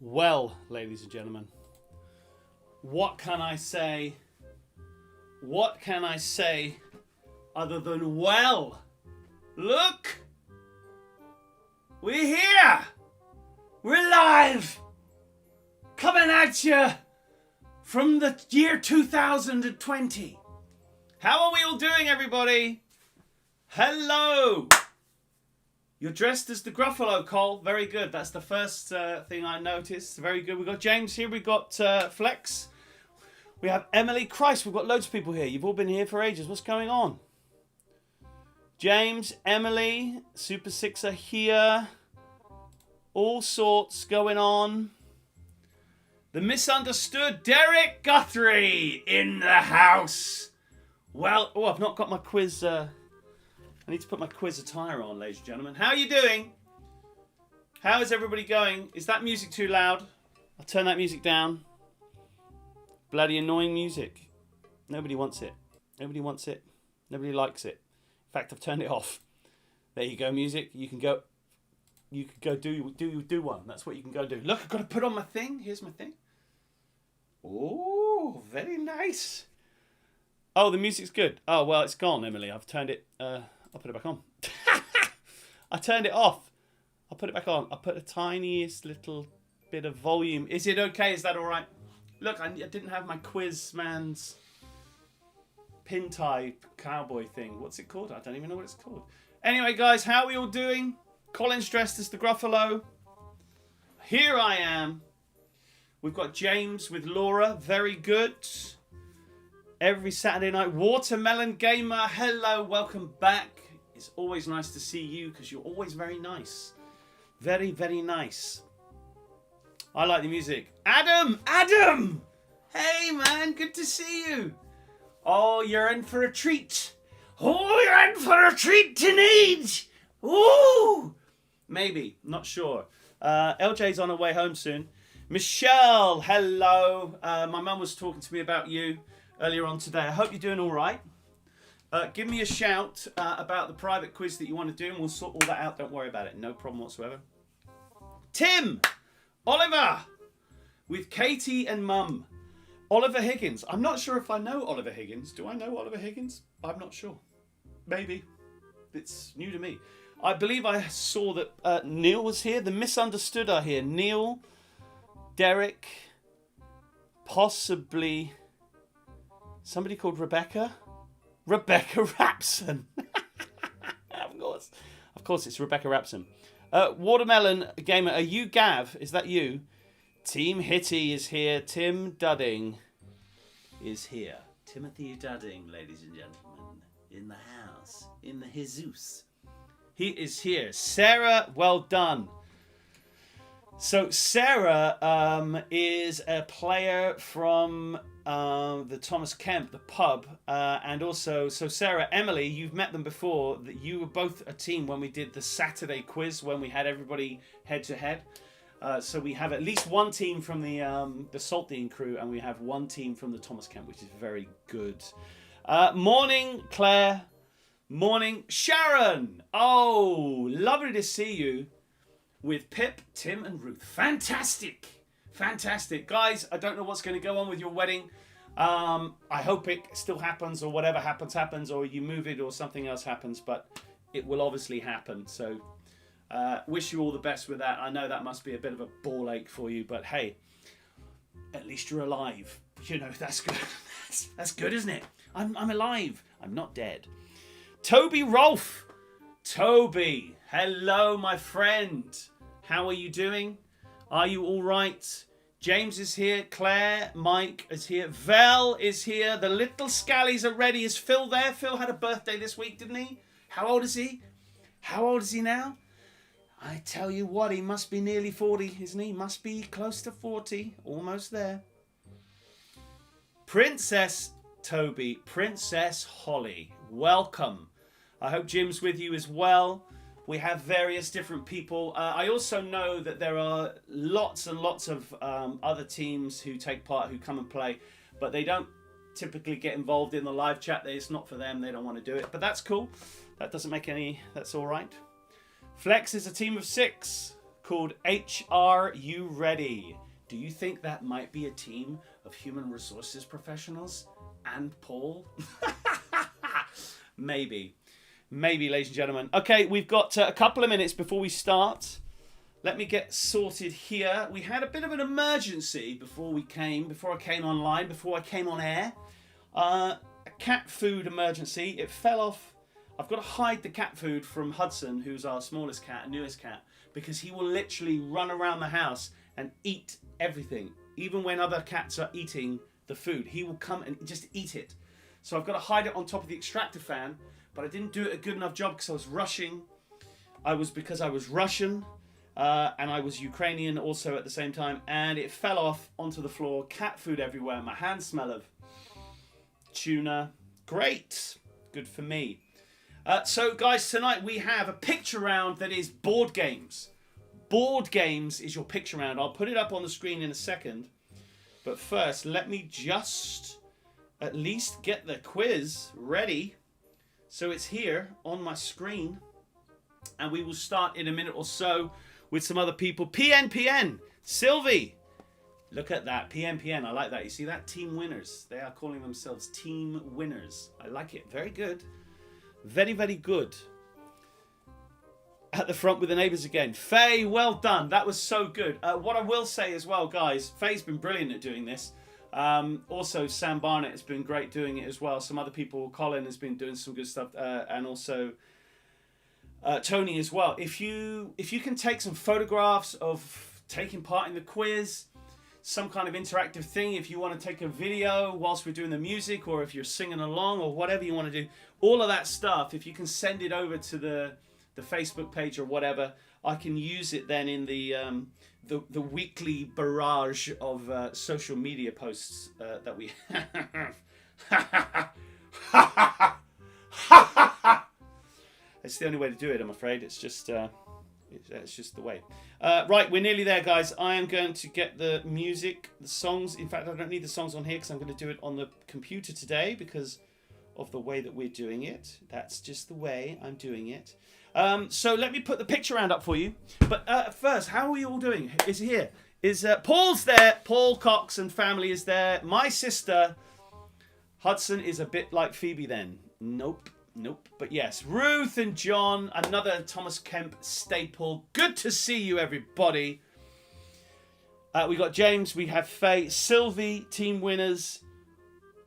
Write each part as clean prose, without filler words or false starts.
Well, ladies and gentlemen, what can I say? What can I say other than well? Look! We're here! We're live! Coming at you from the year 2020. How are we all doing, everybody? Hello! You're dressed as the Gruffalo, Cole. Very good. That's the first thing I noticed. Very good. We've got James here. We've got Flex. We have Emily. Christ, we've got loads of people here. You've all been here for ages. What's going on? James, Emily, Super Sixer here. All sorts going on. The misunderstood Derek Guthrie in the house. Well, I've not got my quiz... I need to put my quiz attire on, ladies and gentlemen. How are you doing? How is everybody going? Is that music too loud? I'll turn that music down. Bloody annoying music. Nobody wants it. Nobody wants it. Nobody likes it. In fact, I've turned it off. There you go, music. You can go do one. That's what you can go do. Look, I've got to put on my thing. Here's my thing. Oh, very nice. Oh, the music's good. Oh, well, it's gone, Emily. I've turned it... I'll put it back on. I turned it off. I'll put it back on. I'll put the tiniest little bit of volume. Is it okay? Is that all right? Look, I didn't have my quiz man's pin tie cowboy thing. What's it called? I don't even know what it's called. Anyway, guys, how are we all doing? Colin's dressed as the Gruffalo. Here I am. We've got James with Laura. Very good. Every Saturday night. Watermelon Gamer, hello, welcome back. It's always nice to see you because you're always very nice. Very, very nice. I like the music. Adam! Hey, man, good to see you. Oh, you're in for a treat. Oh, you're in for a treat tonight. Ooh! Maybe, not sure. LJ's on her way home soon. Michelle, hello. My mum was talking to me about you earlier on today. I hope you're doing all right. Give me a shout about the private quiz that you want to do, and we'll sort all that out. Don't worry about it. No problem whatsoever. Tim, Oliver, with Katie and Mum. Oliver Higgins. I'm not sure if I know Oliver Higgins. Do I know Oliver Higgins? I'm not sure. Maybe. It's new to me. I believe I saw that Neil was here. The Misunderstood are here. Neil, Derek, possibly... somebody called Rebecca? Rebecca Rapson. Of course it's Rebecca Rapson. Watermelon Gamer, are you Gav? Is that you? Team Hitty is here. Tim Dudding is here. Timothy Dudding, ladies and gentlemen. In the house. In the Jesus. He is here. Sarah, well done. So Sarah is a player from the Thomas Kemp, the pub, and also, so Sarah, Emily, you've met them before. That you were both a team when we did the Saturday quiz, when we had everybody head to head. So we have at least one team from the Saltine crew, and we have one team from the Thomas Kemp, which is very good. Morning, Claire. Morning, Sharon. Oh, lovely to see you. With Pip, Tim and Ruth. Fantastic. Fantastic. Guys, I don't know what's going to go on with your wedding. I hope it still happens, or whatever happens, or you move it or something else happens, but it will obviously happen. So wish you all the best with that. I know that must be a bit of a ball ache for you, but hey, at least you're alive. You know, that's good. That's good, isn't it? I'm alive. I'm not dead. Toby Rolfe. Toby, hello, my friend. How are you doing? Are you all right? James is here. Claire, Mike is here. Vel is here. The little scallies are ready. Is Phil there? Phil had a birthday this week, didn't he? How old is he? How old is he now? I tell you what, he must be nearly 40, isn't he? Must be close to 40. Almost there. Princess Toby. Princess Holly. Welcome. I hope Jim's with you as well. We have various different people. I also know that there are lots and lots of other teams who take part, who come and play, but they don't typically get involved in the live chat. It's not for them. They don't want to do it, but that's cool. That doesn't make any... That's all right. Flex is a team of 6. called HR You Ready? Do you think that might be a team of human resources professionals and Paul? Maybe. Maybe, ladies and gentlemen. Okay, we've got a couple of minutes before we start. Let me get sorted here. We had a bit of an emergency before I came online, before I came on air. A cat food emergency. It fell off. I've got to hide the cat food from Hudson, who's our smallest cat, newest cat, because he will literally run around the house and eat everything. Even when other cats are eating the food, he will come and just eat it. So I've got to hide it on top of the extractor fan, but I didn't do it a good enough job because I was rushing. Because I was Russian, and I was Ukrainian also at the same time, and it fell off onto the floor. Cat food everywhere. My hands smell of tuna. Great. Good for me. So guys, tonight we have a picture round that is board games. Board games is your picture round. I'll put it up on the screen in a second. But first, let me just at least get the quiz ready. So it's here on my screen. And we will start in a minute or so with some other people. PNPN, Sylvie. Look at that, PNPN, I like that. You see that? Team winners. They are calling themselves team winners. I like it, very good. Very, very good. At the front with the neighbours again. Faye, well done. That was so good. What I will say as well, guys, Faye's been brilliant at doing this. Also, Sam Barnett has been great doing it as well. Some other people, Colin has been doing some good stuff. And also Tony as well. If you can take some photographs of taking part in the quiz, some kind of interactive thing, if you want to take a video whilst we're doing the music, or if you're singing along, or whatever you want to do, all of that stuff, if you can send it over to the Facebook page or whatever, I can use it then in the weekly barrage of social media posts that we have. It's the only way to do it, I'm afraid. It's just the way. Right, we're nearly there, guys. I am going to get the music, the songs. In fact, I don't need the songs on here because I'm going to do it on the computer today because of the way that we're doing it. That's just the way I'm doing it. So let me put the picture round up for you. But first, how are we all doing? Is here? Is Paul's there? Paul Cox and family is there. My sister, Hudson, is a bit like Phoebe then. Nope. But yes, Ruth and John, another Thomas Kemp staple. Good to see you, everybody. We got James, we have Faye, Sylvie, team winners,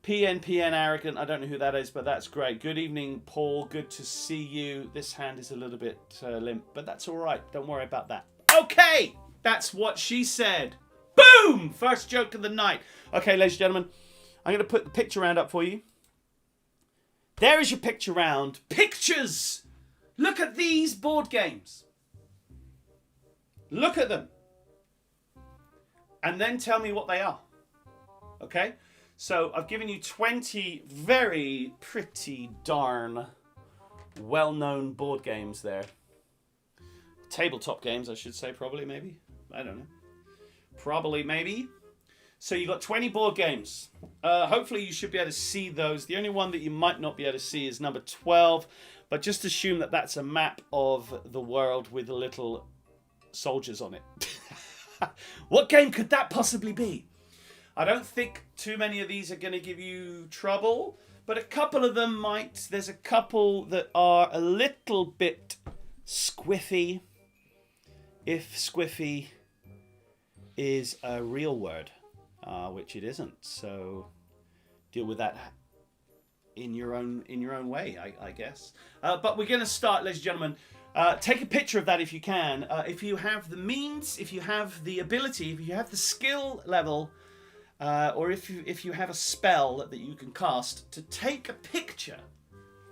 PNPN arrogant. I don't know who that is, but that's great. Good evening, Paul. Good to see you. This hand is a little bit limp, but that's all right. Don't worry about that. Okay, that's what she said. Boom! First joke of the night. Okay, ladies and gentlemen, I'm going to put the picture round up for you. There is your picture round. Pictures! Look at these board games. Look at them. And then tell me what they are. Okay? So I've given you 20 very pretty darn well-known board games there. Tabletop games, I should say, probably, maybe. I don't know. Probably, maybe. So you've got 20 board games. Hopefully you should be able to see those. The only one that you might not be able to see is number 12. But just assume that that's a map of the world with little soldiers on it. What game could that possibly be? I don't think too many of these are going to give you trouble. But a couple of them might. There's a couple that are a little bit squiffy. If squiffy is a real word. Which it isn't, so deal with that in your own way, I guess. But we're going to start, ladies and gentlemen. Take a picture of that if you can. If you have the means, if you have the ability, if you have the skill level, or if you have a spell that you can cast, to take a picture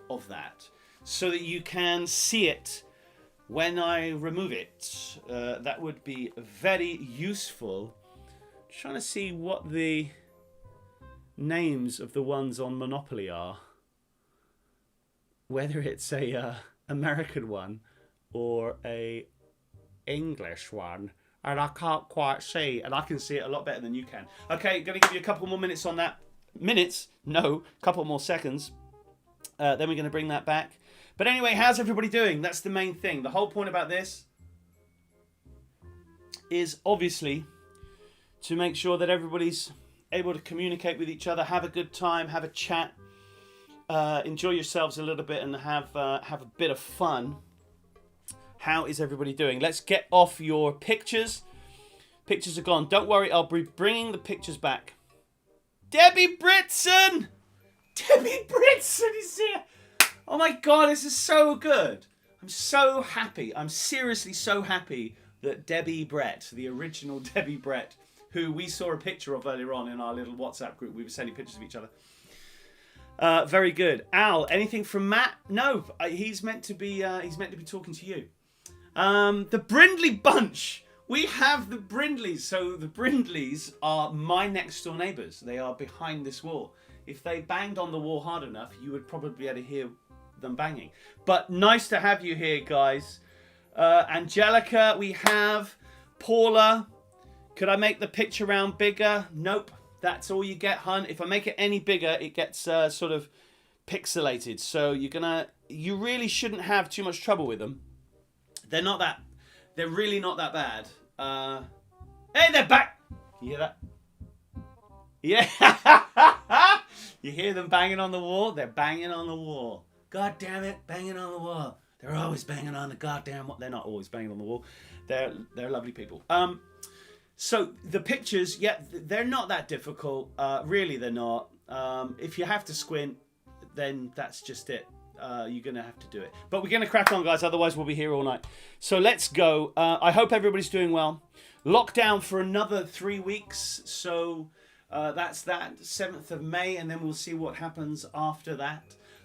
of that so that you can see it when I remove it. That would be very useful. Trying to see what the names of the ones on Monopoly are. Whether it's a American one or a English one. And I can't quite see. And I can see it a lot better than you can. Okay, going to give you a couple more minutes on that. Minutes? No, couple more seconds. Then we're going to bring that back. But anyway, how's everybody doing? That's the main thing. The whole point about this is obviously to make sure that everybody's able to communicate with each other, have a good time, have a chat, enjoy yourselves a little bit, and have a bit of fun. How is everybody doing? Let's get off your pictures. Pictures are gone. Don't worry, I'll be bringing the pictures back. Debbie Britson! Debbie Britson is here! Oh my God, this is so good. I'm so happy. I'm seriously so happy that Debbie Brett, the original Debbie Brett, who we saw a picture of earlier on in our little WhatsApp group. We were sending pictures of each other. Very good. Al, anything from Matt? No, he's meant to be talking to you. The Brindley Bunch. We have the Brindleys. So the Brindleys are my next door neighbours. They are behind this wall. If they banged on the wall hard enough, you would probably be able to hear them banging. But nice to have you here, guys. Angelica, we have Paula. Could I make the picture round bigger? Nope. That's all you get, hun. If I make it any bigger, it gets sort of pixelated. So you really shouldn't have too much trouble with them. They're really not that bad. Hey, they're back. You hear that? Yeah. You hear them banging on the wall? They're banging on the wall. God damn it, banging on the wall. They're always banging on the goddamn wall. They're not always banging on the wall. They're lovely people. So the pictures, yeah, they're not that difficult. Really, they're not. If you have to squint, then that's just it. You're going to have to do it. But we're going to crack on, guys. Otherwise, we'll be here all night. So let's go. I hope everybody's doing well. Lockdown for another 3 weeks. So that's that, 7th of May. And then we'll see what happens after that.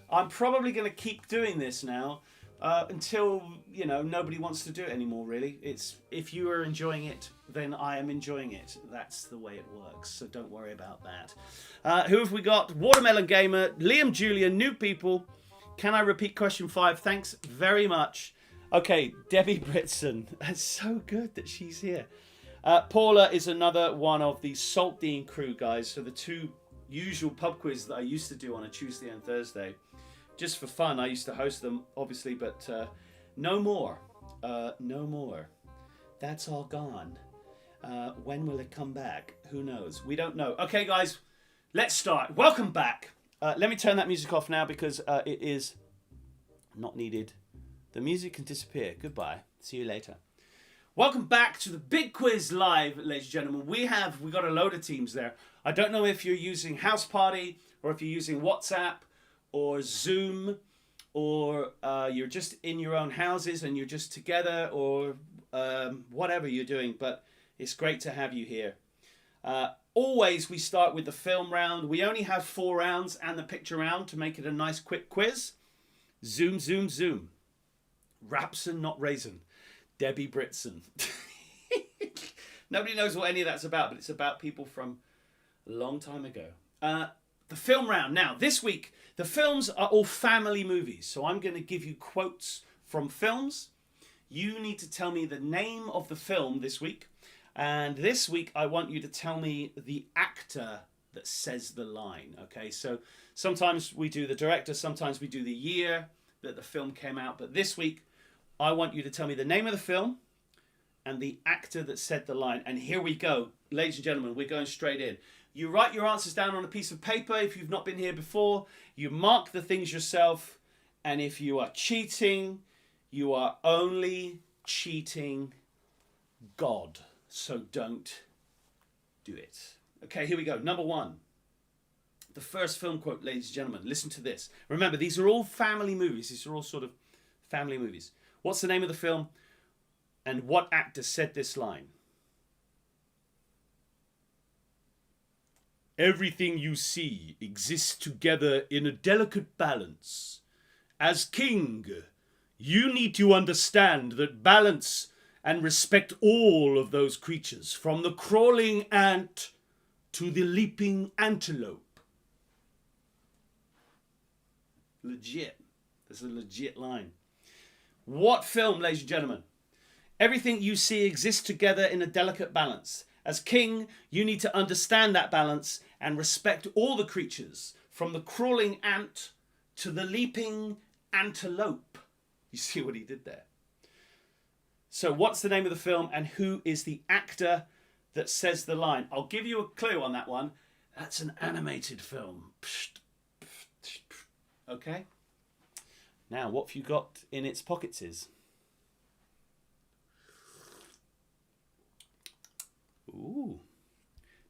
I'm probably going to keep doing this now until, nobody wants to do it anymore, really. It's if you are enjoying it, then I am enjoying it. That's the way it works. So don't worry about that. Who have we got? Watermelon Gamer, Liam Julian, new people. Can I repeat question 5? Thanks very much. Okay, Debbie Britson. That's so good that she's here. Paula is another one of the Saltdean crew, guys. So the 2 usual pub quiz that I used to do on a Tuesday and Thursday. Just for fun, I used to host them, obviously, but no more. No more. That's all gone. When will it come back? Who knows? We don't know. Okay, guys, let's start. Welcome back. Let me turn that music off now because it is not needed. The music can disappear. Goodbye. See you later. Welcome back to the Big Quiz Live, ladies and gentlemen. We got a load of teams there. I don't know if you're using House Party or if you're using WhatsApp or Zoom or you're just in your own houses and you're just together or whatever you're doing. But it's great to have you here. Always we start with the film round. We only have 4 rounds and the picture round to make it a nice quick quiz. Zoom, zoom, zoom. Rapson, not raisin. Debbie Britson. Nobody knows what any of that's about, but it's about people from a long time ago. The film round. Now, this week, the films are all family movies. So I'm going to give you quotes from films. You need to tell me the name of the film this week. And this week, I want you to tell me the actor that says the line. Okay, so sometimes we do the director, sometimes we do the year that the film came out. But this week, I want you to tell me the name of the film and the actor that said the line. And here we go. Ladies and gentlemen, we're going straight in. You write your answers down on a piece of paper if you've not been here before. You mark the things yourself. And if you are cheating, you are only cheating God. So don't do it. Okay, here we go. Number 1. The first film quote, ladies and gentlemen. Listen to this. Remember, these are all family movies. These are all sort of family movies. What's the name of the film? And what actor said this line? Everything you see exists together in a delicate balance. As king, you need to understand that balance and respect all of those creatures, from the crawling ant to the leaping antelope. Legit. That's a legit line. What film, ladies and gentlemen? Everything you see exists together in a delicate balance. As king, you need to understand that balance and respect all the creatures, from the crawling ant to the leaping antelope. You see what he did there? So what's the name of the film and who is the actor that says the line? I'll give you a clue on that one. That's an animated film. Okay. Now, what have you got in its pockets is? Ooh.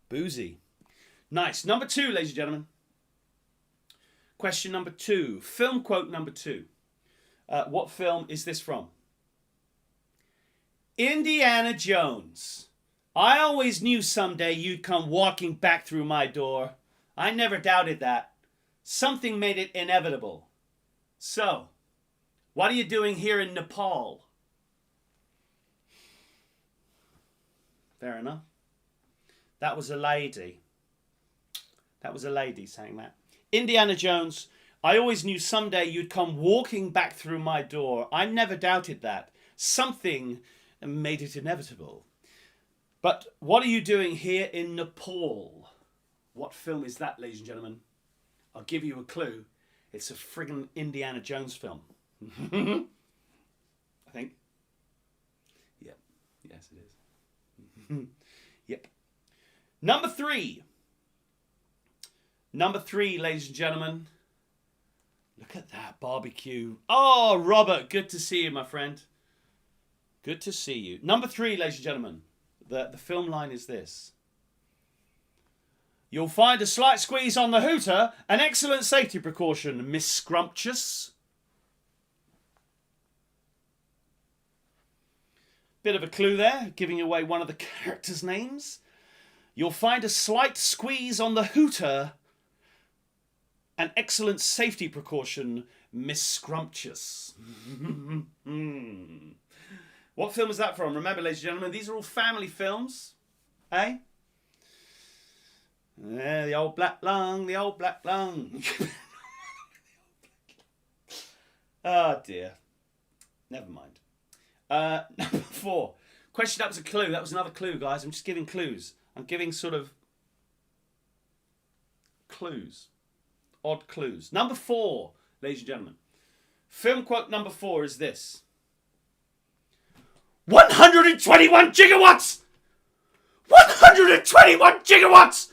Boozy. Nice. Number 2, ladies and gentlemen. Question number 2. Film quote number 2. What film is this from? Indiana Jones. I always knew someday you'd come walking back through my door. I never doubted that. Something made it inevitable. So, what are you doing here in Nepal? Fair enough. That was a lady. That was a lady saying that. Indiana Jones. I always knew someday you'd come walking back through my door. I never doubted that. Something made it inevitable. But what are you doing here in Nepal? What film is that, ladies and gentlemen? I'll give you a clue. It's a friggin' Indiana Jones film. I think. Yep. Yes, it is. Yep. Number 3. Number 3, ladies and gentlemen. Look at that barbecue. Oh, Robert, good to see you, my friend. Good to see you. Number 3, ladies and gentlemen. The film line is this. You'll find a slight squeeze on the hooter, an excellent safety precaution, Miss Scrumptious. Bit of a clue there, giving away one of the characters' names. You'll find a slight squeeze on the hooter, an excellent safety precaution, Miss Scrumptious. What film is that from? Remember, ladies and gentlemen, these are all family films. Eh? The old black lung, the old black lung. Oh dear. Never mind. Number 4. Question, that was a clue. That was another clue, guys. I'm just giving clues. I'm giving sort of clues. Odd clues. Number 4, ladies and gentlemen. Film quote number 4 is this. 121 gigawatts! 121 gigawatts!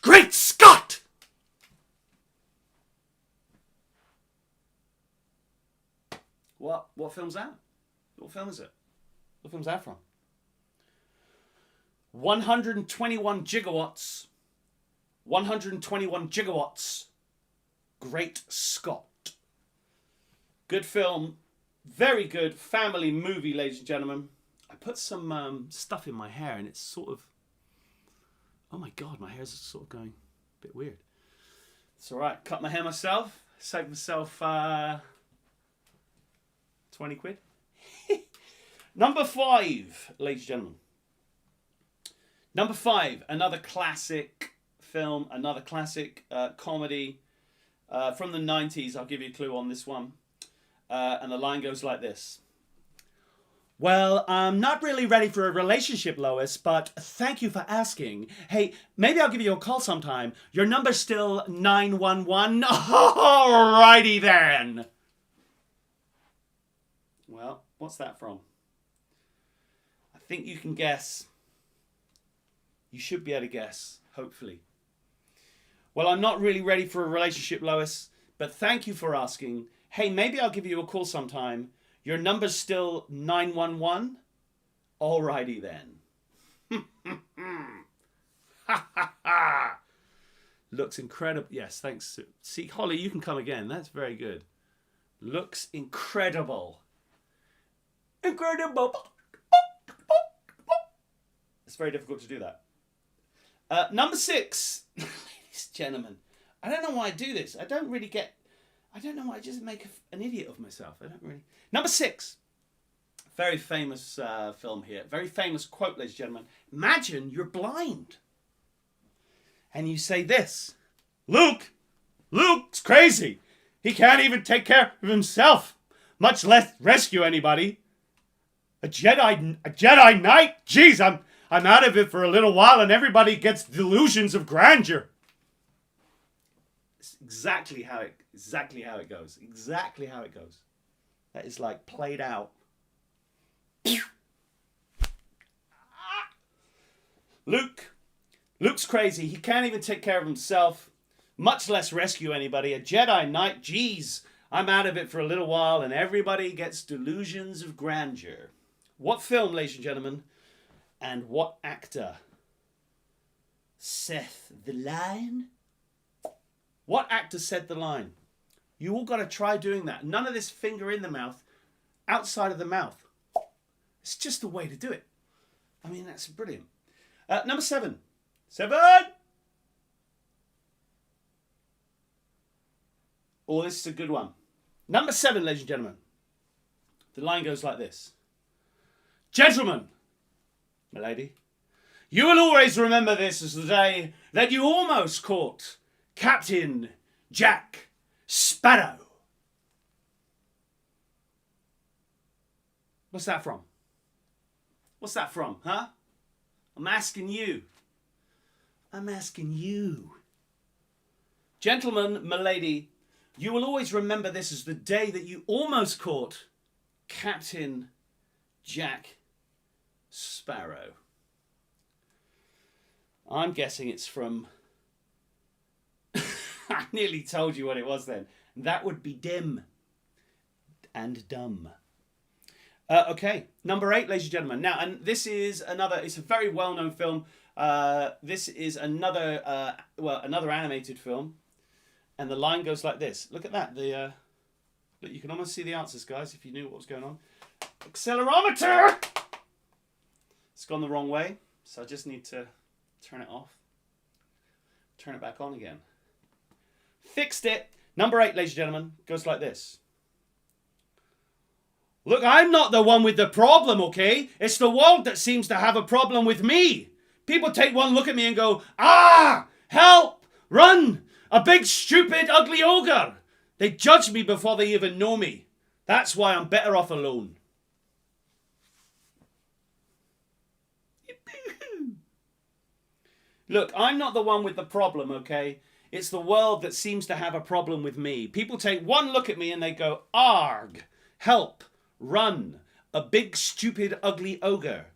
Great Scott! What film's that? What film is it? What film's that from? 121 gigawatts. 121 gigawatts. Great Scott. Good film. Very good family movie, ladies and gentlemen. I put some stuff in my hair and it's sort of... Oh my God, my hair's sort of going a bit weird. It's all right. Cut my hair myself. Saved myself 20 quid. Number 5, ladies and gentlemen. Number 5, another classic film, another classic comedy from the 90s. I'll give you a clue on this one. And the line goes like this. Well, I'm not really ready for a relationship, Lois, but thank you for asking. Hey, maybe I'll give you a call sometime. Your number's still 911. Alrighty then. Well, what's that from? I think you can guess. You should be able to guess, hopefully. Well, I'm not really ready for a relationship, Lois, but thank you for asking. Hey, maybe I'll give you a call sometime. Your number's still 911? Alrighty then. Looks incredible. Yes, thanks. See, Holly, you can come again. That's very good. Looks incredible. Incredible. It's very difficult to do that. Number 6. Ladies and gentlemen, I don't know why I do this. I don't know why I just make an idiot of myself. I don't really... Number 6. Very famous film here. Very famous quote, ladies and gentlemen. Imagine you're blind. And you say this. Luke's crazy. He can't even take care of himself, much less rescue anybody. A Jedi Knight? Jeez, I'm out of it for a little while and everybody gets delusions of grandeur. It's exactly how it goes. Exactly how it goes. That is like played out. Luke's crazy. He can't even take care of himself, much less rescue anybody. A Jedi Knight, geez, I'm out of it for a little while, and everybody gets delusions of grandeur. What film, ladies and gentlemen, and what actor? Seth the line? What actor said the line? You all got to try doing that. None of this finger in the mouth, outside of the mouth. It's just the way to do it. I mean, that's brilliant. Number 7. 7! Oh, this is a good one. Number 7, ladies and gentlemen. The line goes like this. Gentlemen, my lady, you will always remember this as the day that you almost caught Captain Jack Sparrow. What's that from? What's that from, huh? I'm asking you. I'm asking you. Gentlemen, my lady, you will always remember this as the day that you almost caught Captain Jack Sparrow. I'm guessing it's from... I nearly told you what it was then. That would be Dim and Dumb. Okay, number 8, ladies and gentlemen. Now, and this is another, it's a very well-known film. This is another, another animated film. And the line goes like this. Look at that. Look, you can almost see the answers, guys, if you knew what was going on. Accelerometer! It's gone the wrong way, so I just need to turn it off. Turn it back on again. Fixed it. Number 8, ladies and gentlemen, goes like this. Look, I'm not the one with the problem, okay? It's the world that seems to have a problem with me. People take one look at me and go, ah, help, run, a big, stupid, ugly ogre. They judge me before they even know me. That's why I'm better off alone. Look, I'm not the one with the problem, okay? It's the world that seems to have a problem with me. People take one look at me and they go, arg, help, run, a big, stupid, ugly ogre.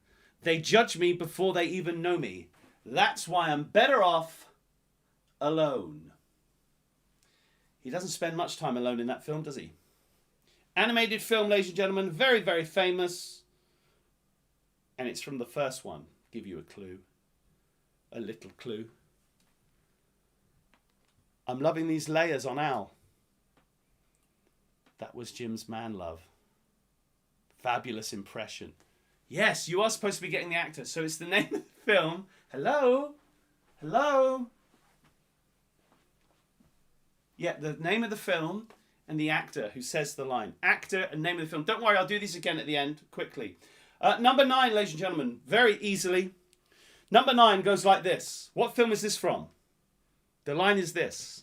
They judge me before they even know me. That's why I'm better off alone. He doesn't spend much time alone in that film, does he? Animated film, ladies and gentlemen, very, very famous. And it's from the first one. Give you a clue. A little clue. I'm loving these layers on Al. That was Jim's man love. Fabulous impression. Yes, you are supposed to be getting the actor. So it's the name of the film. Hello? Hello? Yeah, the name of the film and the actor who says the line. Actor and name of the film. Don't worry, I'll do these again at the end, quickly. Number 9, ladies and gentlemen, very easily. Number 9 goes like this. What film is this from? The line is this.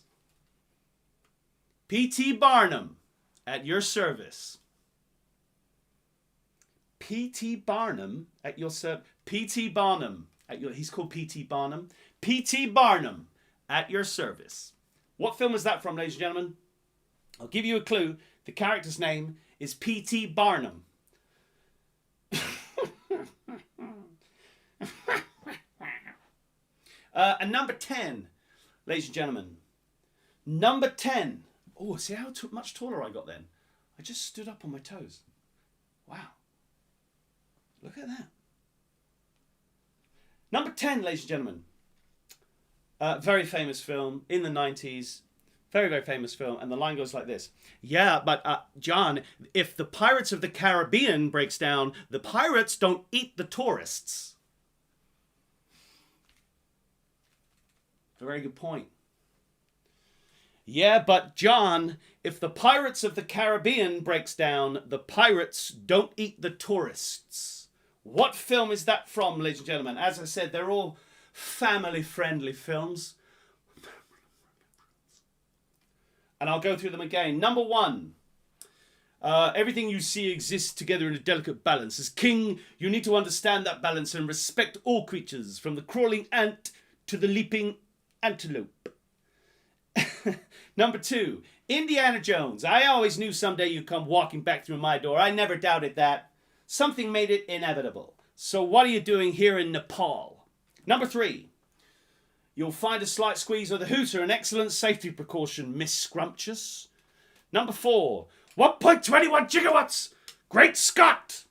P.T. Barnum, at your service. P.T. Barnum at your service. P.T. Barnum at your... He's called P.T. Barnum. P.T. Barnum at your service. What film is that from, ladies and gentlemen? I'll give you a clue. The character's name is P.T. Barnum. And number 10, ladies and gentlemen. Number 10. Oh, see how much taller I got then? I just stood up on my toes. Wow. Look at that. Number 10, ladies and gentlemen. Very famous film in the 90s. Very, very famous film. And the line goes like this. Yeah, but John, if the Pirates of the Caribbean breaks down, the pirates don't eat the tourists. A very good point. Yeah, but John, if the Pirates of the Caribbean breaks down, the pirates don't eat the tourists. What film is that from, ladies and gentlemen? As I said, they're all family-friendly films. And I'll go through them again. Number 1. Everything you see exists together in a delicate balance. As king, you need to understand that balance and respect all creatures, from the crawling ant to the leaping antelope. Number 2. Indiana Jones. I always knew someday you'd come walking back through my door. I never doubted that. Something made it inevitable. So what are you doing here in Nepal? Number 3. You'll find a slight squeeze of the hooter, an excellent safety precaution, Miss Scrumptious. Number 4. 1.21 gigawatts! Great Scott!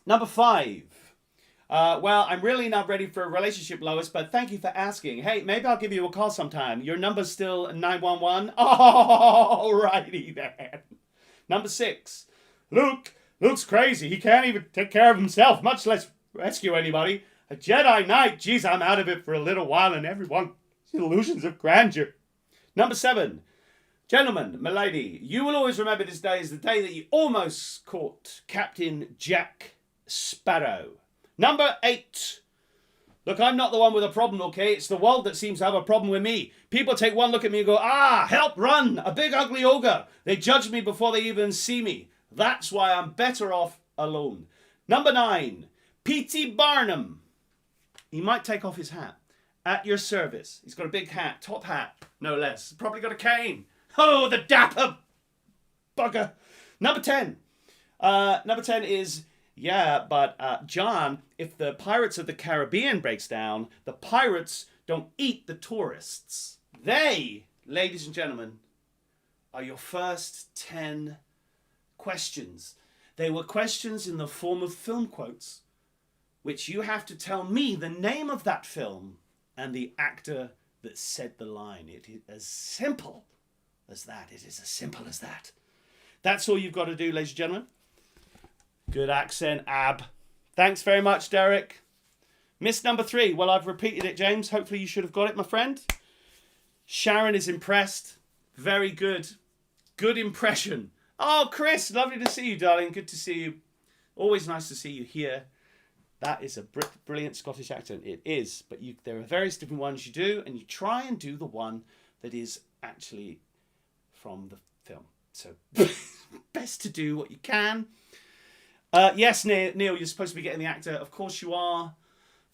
Number 5. Well, I'm really not ready for a relationship, Lois, but thank you for asking. Hey, maybe I'll give you a call sometime. Your number's still 911? Alrighty then. Number 6. Luke's crazy. He can't even take care of himself, much less rescue anybody. A Jedi Knight. Geez, I'm out of it for a little while and everyone. Illusions of grandeur. Number 7. Gentlemen, milady, you will always remember this day as the day that you almost caught Captain Jack Sparrow. Number 8. Look, I'm not the one with a problem, okay? It's the world that seems to have a problem with me. People take one look at me and go, help, run, a big ugly ogre. They judge me before they even see me. That's why I'm better off alone. Number 9. P.T. Barnum. He might take off his hat. At your service. He's got a big hat, top hat, no less. Probably got a cane. Oh, the dapper bugger. Number 10. Number 10 is... Yeah, but John, if the Pirates of the Caribbean breaks down, the pirates don't eat the tourists. They, ladies and gentlemen, are your first 10 questions. They were questions in the form of film quotes, which you have to tell me the name of that film and the actor that said the line. It is as simple as that. It is as simple as that. That's all you've got to do, ladies and gentlemen. Good accent, Ab. Thanks very much, Derek. Miss number 3. Well, I've repeated it, James. Hopefully you should have got it, my friend. Sharon is impressed. Very good. Good impression. Oh, Chris, lovely to see you, darling. Good to see you. Always nice to see you here. That is a brilliant Scottish accent. It is. But there are various different ones you do, and you try and do the one that is actually from the film. So, best to do what you can. Yes, Neil, you're supposed to be getting the actor. Of course you are.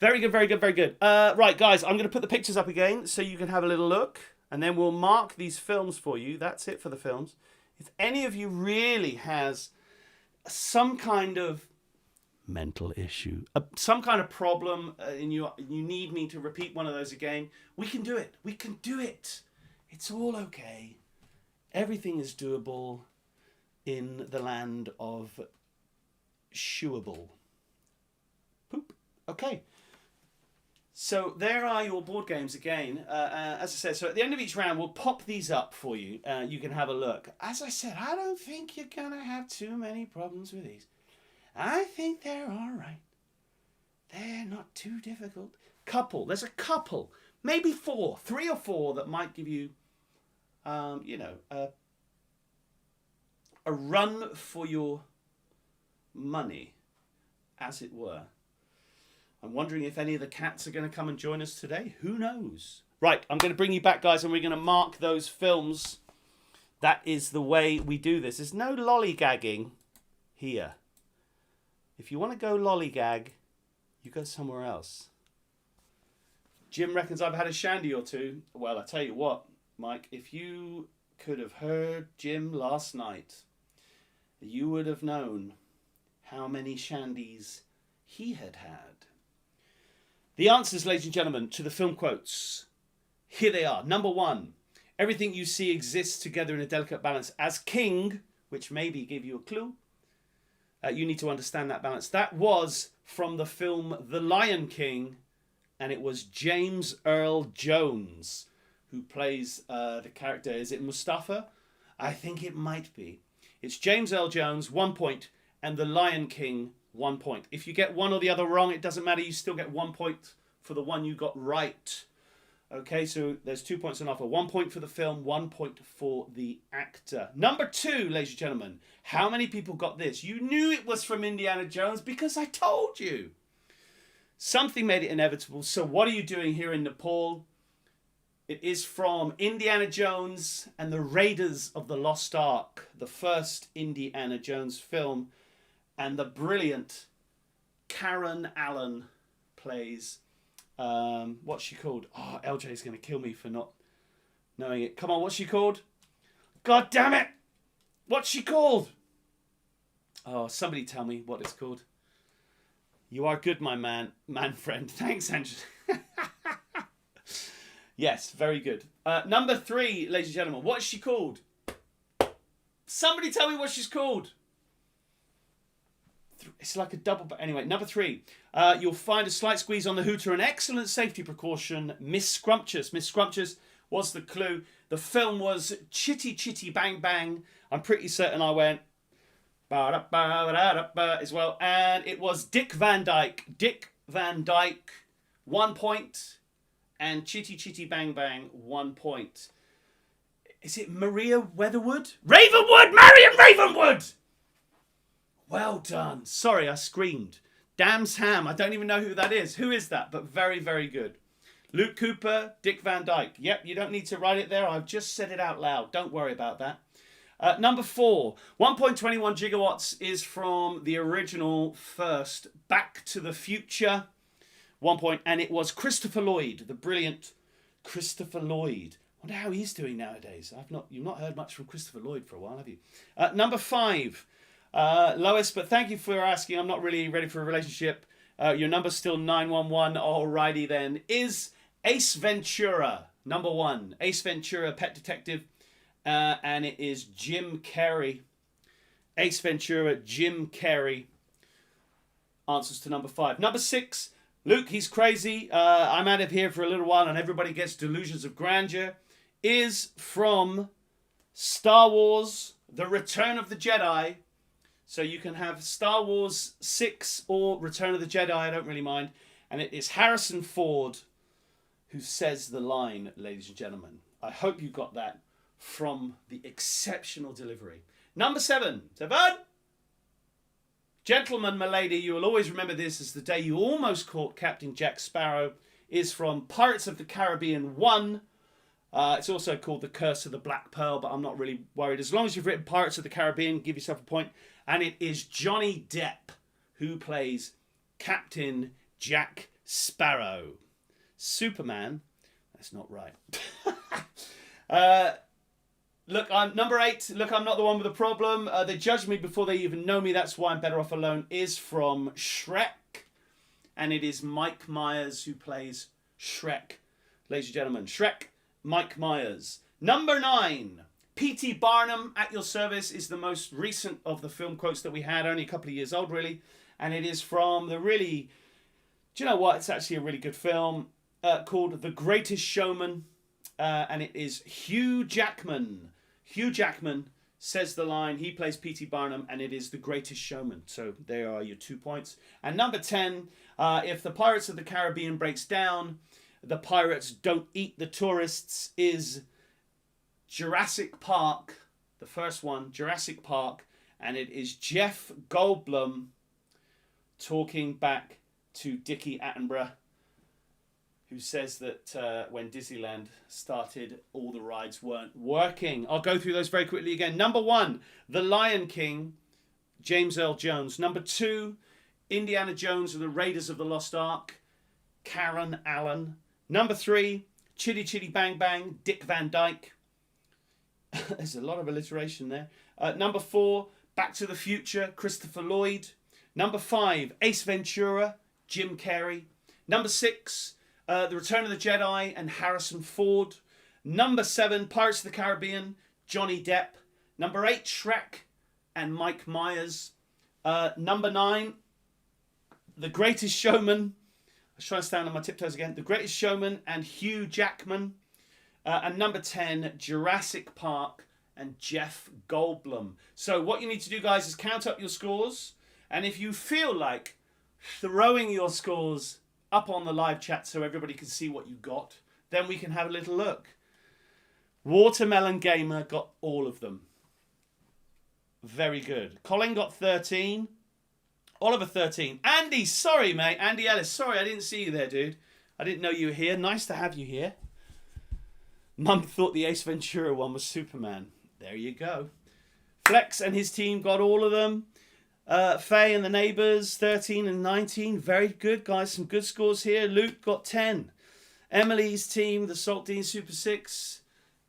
Very good, very good, very good. Right, guys, I'm going to put the pictures up again so you can have a little look. And then we'll mark these films for you. That's it for the films. If any of you really has some kind of mental issue, some kind of problem, and you need me to repeat one of those again, we can do it. We can do it. It's all okay. Everything is doable in the land of... chewable. Poop. Okay. So there are your board games again. As I said, so at the end of each round, we'll pop these up for you. You can have a look. As I said, I don't think you're going to have too many problems with these. I think they're all right. They're not too difficult. There's a couple. Maybe 4. 3 or 4 that might give you, a run for your money, as it were. I'm wondering if any of the cats are going to come and join us today. Who knows? Right, I'm going to bring you back, guys, and we're going to mark those films. That is the way we do this. There's no lollygagging here. If you want to go lollygag, you go somewhere else. Jim reckons I've had a shandy or two. Well, I tell you what, Mike, if you could have heard Jim last night, you would have known how many shandies he had had. The answers, ladies and gentlemen, to the film quotes. Here they are. Number 1. Everything you see exists together in a delicate balance. As king, which maybe give you a clue, you need to understand that balance. That was from the film The Lion King, and it was James Earl Jones who plays the character. Is it Mustafa? I think it might be. It's James Earl Jones, 1 point. And The Lion King, 1 point. If you get one or the other wrong, it doesn't matter. You still get 1 point for the one you got right. Okay, so there's 2 points on offer. 1 point for the film, 1 point for the actor. Number 2, ladies and gentlemen. How many people got this? You knew it was from Indiana Jones because I told you. Something made it inevitable. So what are you doing here in Nepal? It is from Indiana Jones and the Raiders of the Lost Ark, the first Indiana Jones film. And the brilliant Karen Allen plays, what's she called? Oh, LJ's going to kill me for not knowing it. Come on, what's she called? God damn it! What's she called? Oh, somebody tell me what it's called. You are good, my man friend. Thanks, Angela. Yes, very good. Number 3, ladies and gentlemen. What's she called? Somebody tell me what she's called. It's like a double... But anyway, number 3. You'll find a slight squeeze on the hooter. An excellent safety precaution. Miss Scrumptious. Miss Scrumptious was the clue. The film was Chitty Chitty Bang Bang. I'm pretty certain I went... as well. And it was Dick Van Dyke. Dick Van Dyke, 1 point. And Chitty Chitty Bang Bang, 1 point. Is it Maria Weatherwood? Ravenwood! Marion Ravenwood! Well done. Sorry, I screamed. Dam's Ham. I don't even know who that is. Who is that? But very, very good. Luke Cooper, Dick Van Dyke. Yep, you don't need to write it there. I've just said it out loud. Don't worry about that. Number 4. 1.21 gigawatts is from the original first Back to the Future. 1 point, and it was Christopher Lloyd, the brilliant Christopher Lloyd. I wonder how he's doing nowadays. You've not heard much from Christopher Lloyd for a while, have you? Number 5, Lois, but thank you for asking. I'm not really ready for a relationship. Your number's still 911. Alrighty then. Is Ace Ventura number 1? Ace Ventura, Pet Detective, and it is Jim Carrey. Ace Ventura, Jim Carrey. Answers to number 5. Number 6. Luke, he's crazy. I'm out of here for a little while and everybody gets delusions of grandeur. Is from Star Wars, The Return of the Jedi. So you can have Star Wars 6 or Return of the Jedi, I don't really mind. And it is Harrison Ford who says the line, ladies and gentlemen. I hope you got that from the exceptional delivery. Number 7. 7. Gentlemen, my lady, you will always remember this as the day you almost caught Captain Jack Sparrow, is from Pirates of the Caribbean 1. It's also called The Curse of the Black Pearl, but I'm not really worried. As long as you've written Pirates of the Caribbean, give yourself a point. And it is Johnny Depp who plays Captain Jack Sparrow. Superman. That's not right. Look, I'm number 8. Look, I'm not the one with a problem. They judge me before they even know me. That's why I'm better off alone. Is from Shrek. And it is Mike Myers who plays Shrek. Ladies and gentlemen, Shrek, Mike Myers. Number 9. P.T. Barnum, at your service, is the most recent of the film quotes that we had. Only a couple of years old, really. And it is from the really... Do you know what? It's actually a really good film called The Greatest Showman. And it is Hugh Jackman. Hugh Jackman says the line. He plays P.T. Barnum, and it is The Greatest Showman. So there are your 2 points. And number 10, if the Pirates of the Caribbean breaks down, the pirates don't eat the tourists, is Jurassic Park. The first one, Jurassic Park. And it is Jeff Goldblum talking back to Dickie Attenborough, who says that when Disneyland started, all the rides weren't working. I'll go through those very quickly again. Number 1, The Lion King, James Earl Jones. Number 2, Indiana Jones and the Raiders of the Lost Ark, Karen Allen. Number 3, Chitty Chitty Bang Bang, Dick Van Dyke. There's a lot of alliteration there. Number 4, Back to the Future, Christopher Lloyd. Number 5, Ace Ventura, Jim Carrey. Number 6, The Return of the Jedi and Harrison Ford. Number 7, Pirates of the Caribbean, Johnny Depp. Number 8, Shrek and Mike Myers. Number 9, The Greatest Showman. I was trying to stand on my tiptoes again. The Greatest Showman and Hugh Jackman. And number 10, Jurassic Park and Jeff Goldblum. So what you need to do, guys, is count up your scores. And if you feel like throwing your scores up on the live chat so everybody can see what you got, then we can have a little look. Watermelon Gamer got all of them. Very good. Colin got 13. Oliver 13. Andy, sorry, mate. Andy Ellis, sorry, I didn't see you there, dude. I didn't know you were here. Nice to have you here. Mum thought the Ace Ventura one was Superman. There you go. Flex and his team got all of them. Faye and the neighbours, 13 and 19. Very good, guys. Some good scores here. Luke got 10. Emily's team, the Salt Dean Super 6,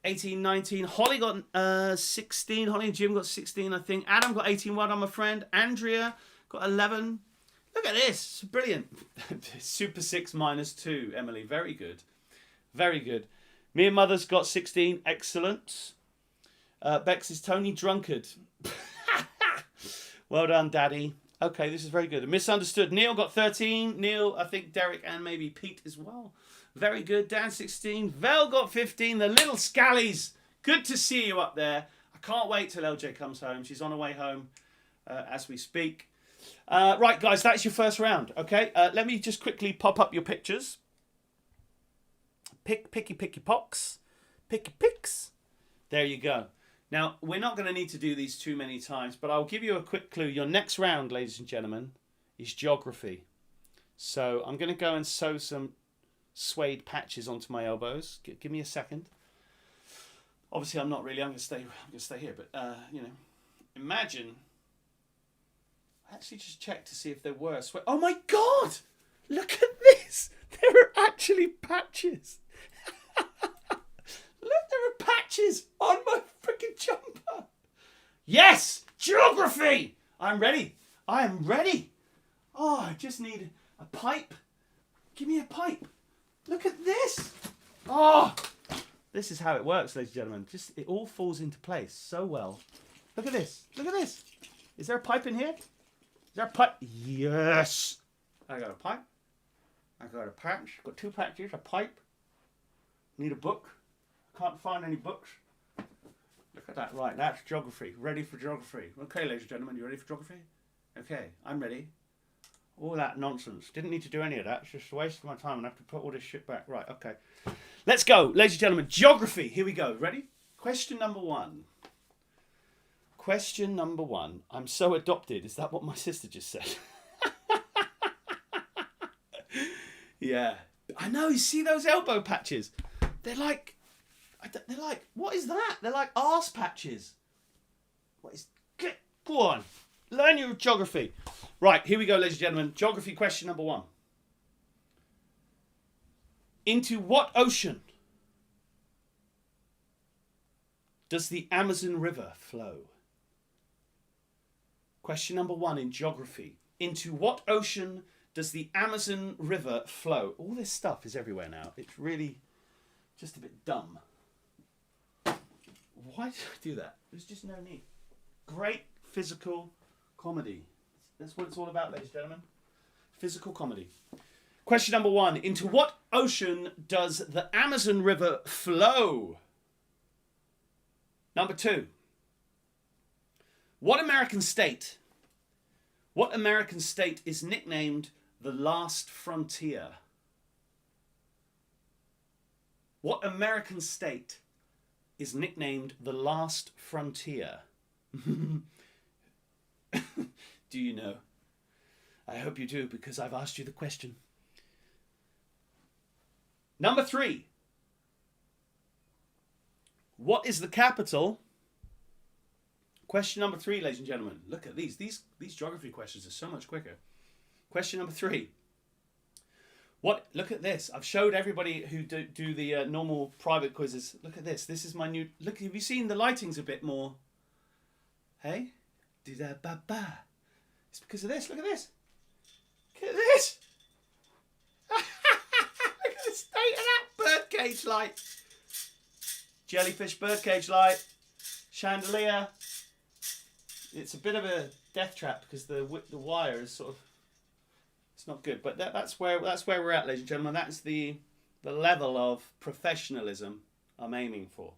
18, 19. Holly got 16. Holly and Jim got 16, I think. Adam got 18. Well done, my friend. Andrea got 11. Look at this. It's brilliant. Super 6 minus 2, Emily. Very good. Very good. Me and Mother's got 16. Excellent. Bex is Tony Drunkard. Well done, Daddy. Okay, this is very good. Misunderstood. Neil got 13. Neil, I think Derek and maybe Pete as well. Very good. Dan 16. Vel got 15. The little scallies. Good to see you up there. I can't wait till LJ comes home. She's on her way home as we speak. Right, guys, that's your first round. Okay, let me just quickly pop up your pictures. Picky pox. Picky picks. There you go. Now, we're not going to need to do these too many times, but I'll give you a quick clue. Your next round, ladies and gentlemen, is geography. So I'm going to go and sew some suede patches onto my elbows. Give me a second. Obviously, I'm not really. I'm going to stay here. But you know, imagine. I actually just checked to see if there were suede. Oh my God! Look at this. There are actually patches. Look, there are patches on my freaking jumper. Yes, geography. I'm ready. I am ready. Oh, I just need a pipe. Give me a pipe. Look at this. Oh, this is how it works, ladies and gentlemen. Just it all falls into place so well. Look at this. Look at this. Is there a pipe in here? Is there a pipe? Yes. I got a pipe. I got a patch. Got 2 patches. A pipe. Need a book. Can't find any books. Look at that. Right, that's geography. Ready for geography. Okay, ladies and gentlemen, you ready for geography? Okay, I'm ready. All that nonsense. Didn't need to do any of that. It's just a waste of my time and I have to put all this shit back. Right, okay. Let's go, ladies and gentlemen. Geography. Here we go. Ready? Question number 1. Question number 1. I'm so adopted. Is that what my sister just said? Yeah. I know. You see those elbow patches? They're like, what is that? They're like arse patches. What is... Go on. Learn your geography. Right, here we go, ladies and gentlemen. Geography question number 1. Into what ocean does the Amazon River flow? Question number 1 in geography. Into what ocean does the Amazon River flow? All this stuff is everywhere now. It's really just a bit dumb. Why did I do that? There's just no need. Great physical comedy. That's what it's all about, ladies and gentlemen. Physical comedy. Question number 1. Into what ocean does the Amazon River flow? Number 2. What American state is nicknamed the Last Frontier? What American state is nicknamed the Last Frontier? Do you know? I hope you do, because I've asked you the question. Number 3. What is the capital? Question number 3, ladies and gentlemen. Look at these. These geography questions are so much quicker. Question number 3. Look at this. I've showed everybody who do the normal private quizzes. Look at this. This is my new... Look, have you seen the lighting's a bit more... Hey? Do-da-ba-ba. It's because of this. Look at this. Look at this. Look at the state of that birdcage light. Jellyfish birdcage light. Chandelier. It's a bit of a death trap because the wire is sort of... It's not good. But that's where we're at, ladies and gentlemen. That's the level of professionalism I'm aiming for.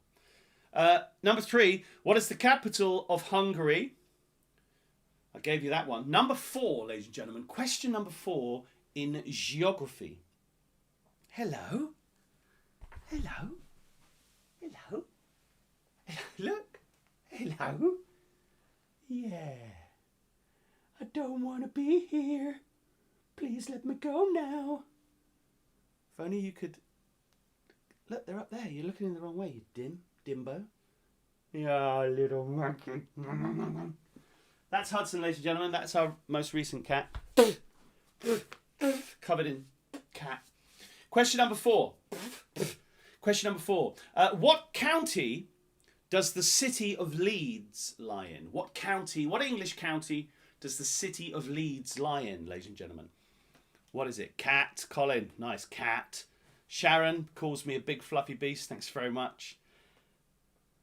Number 3. What is the capital of Hungary? I gave you that one. Number 4, ladies and gentlemen. Question number 4 in geography. Hello. Hello. Hello. Look. Hello. Yeah. I don't want to be here. Please let me go now. If only you could... Look, they're up there. You're looking in the wrong way, you dimbo. Yeah, little monkey. That's Hudson, ladies and gentlemen. That's our most recent cat. Covered in cat. Question number 4. Question number 4. What county does the city of Leeds lie in? What county, what English county does the city of Leeds lie in, ladies and gentlemen? What is it? Cat. Colin. Nice. Cat. Sharon calls me a big fluffy beast. Thanks very much.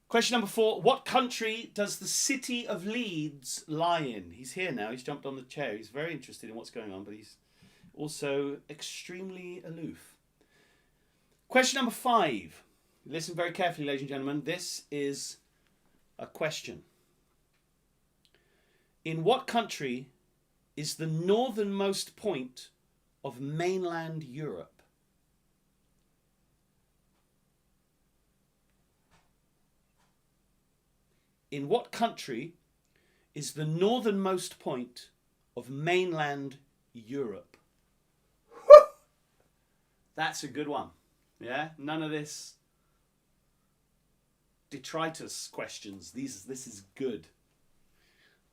Question number 4. What country does the city of Leeds lie in? He's here now. He's jumped on the chair. He's very interested in what's going on, but he's also extremely aloof. Question number 5. Listen very carefully, ladies and gentlemen. This is a question. In what country is the northernmost point of mainland Europe? In what country is the northernmost point of mainland Europe? Whew! That's a good one. Yeah? None of this detritus questions. This is good.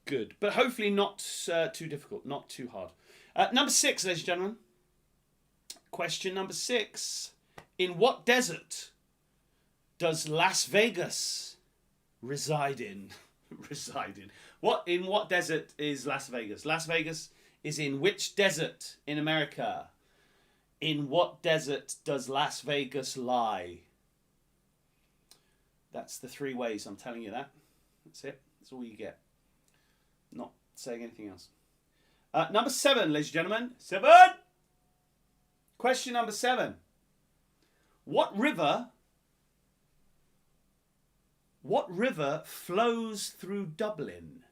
Good. But hopefully not too difficult, not too hard. Number 6, ladies and gentlemen. Question number 6. In what desert does Las Vegas reside in? In what desert is Las Vegas? Las Vegas is in which desert in America? In what desert does Las Vegas lie? That's the 3 ways. I'm telling you that. That's it. That's all you get. Not saying anything else. Number 7, ladies and gentlemen. 7! Question number 7. What river flows through Dublin?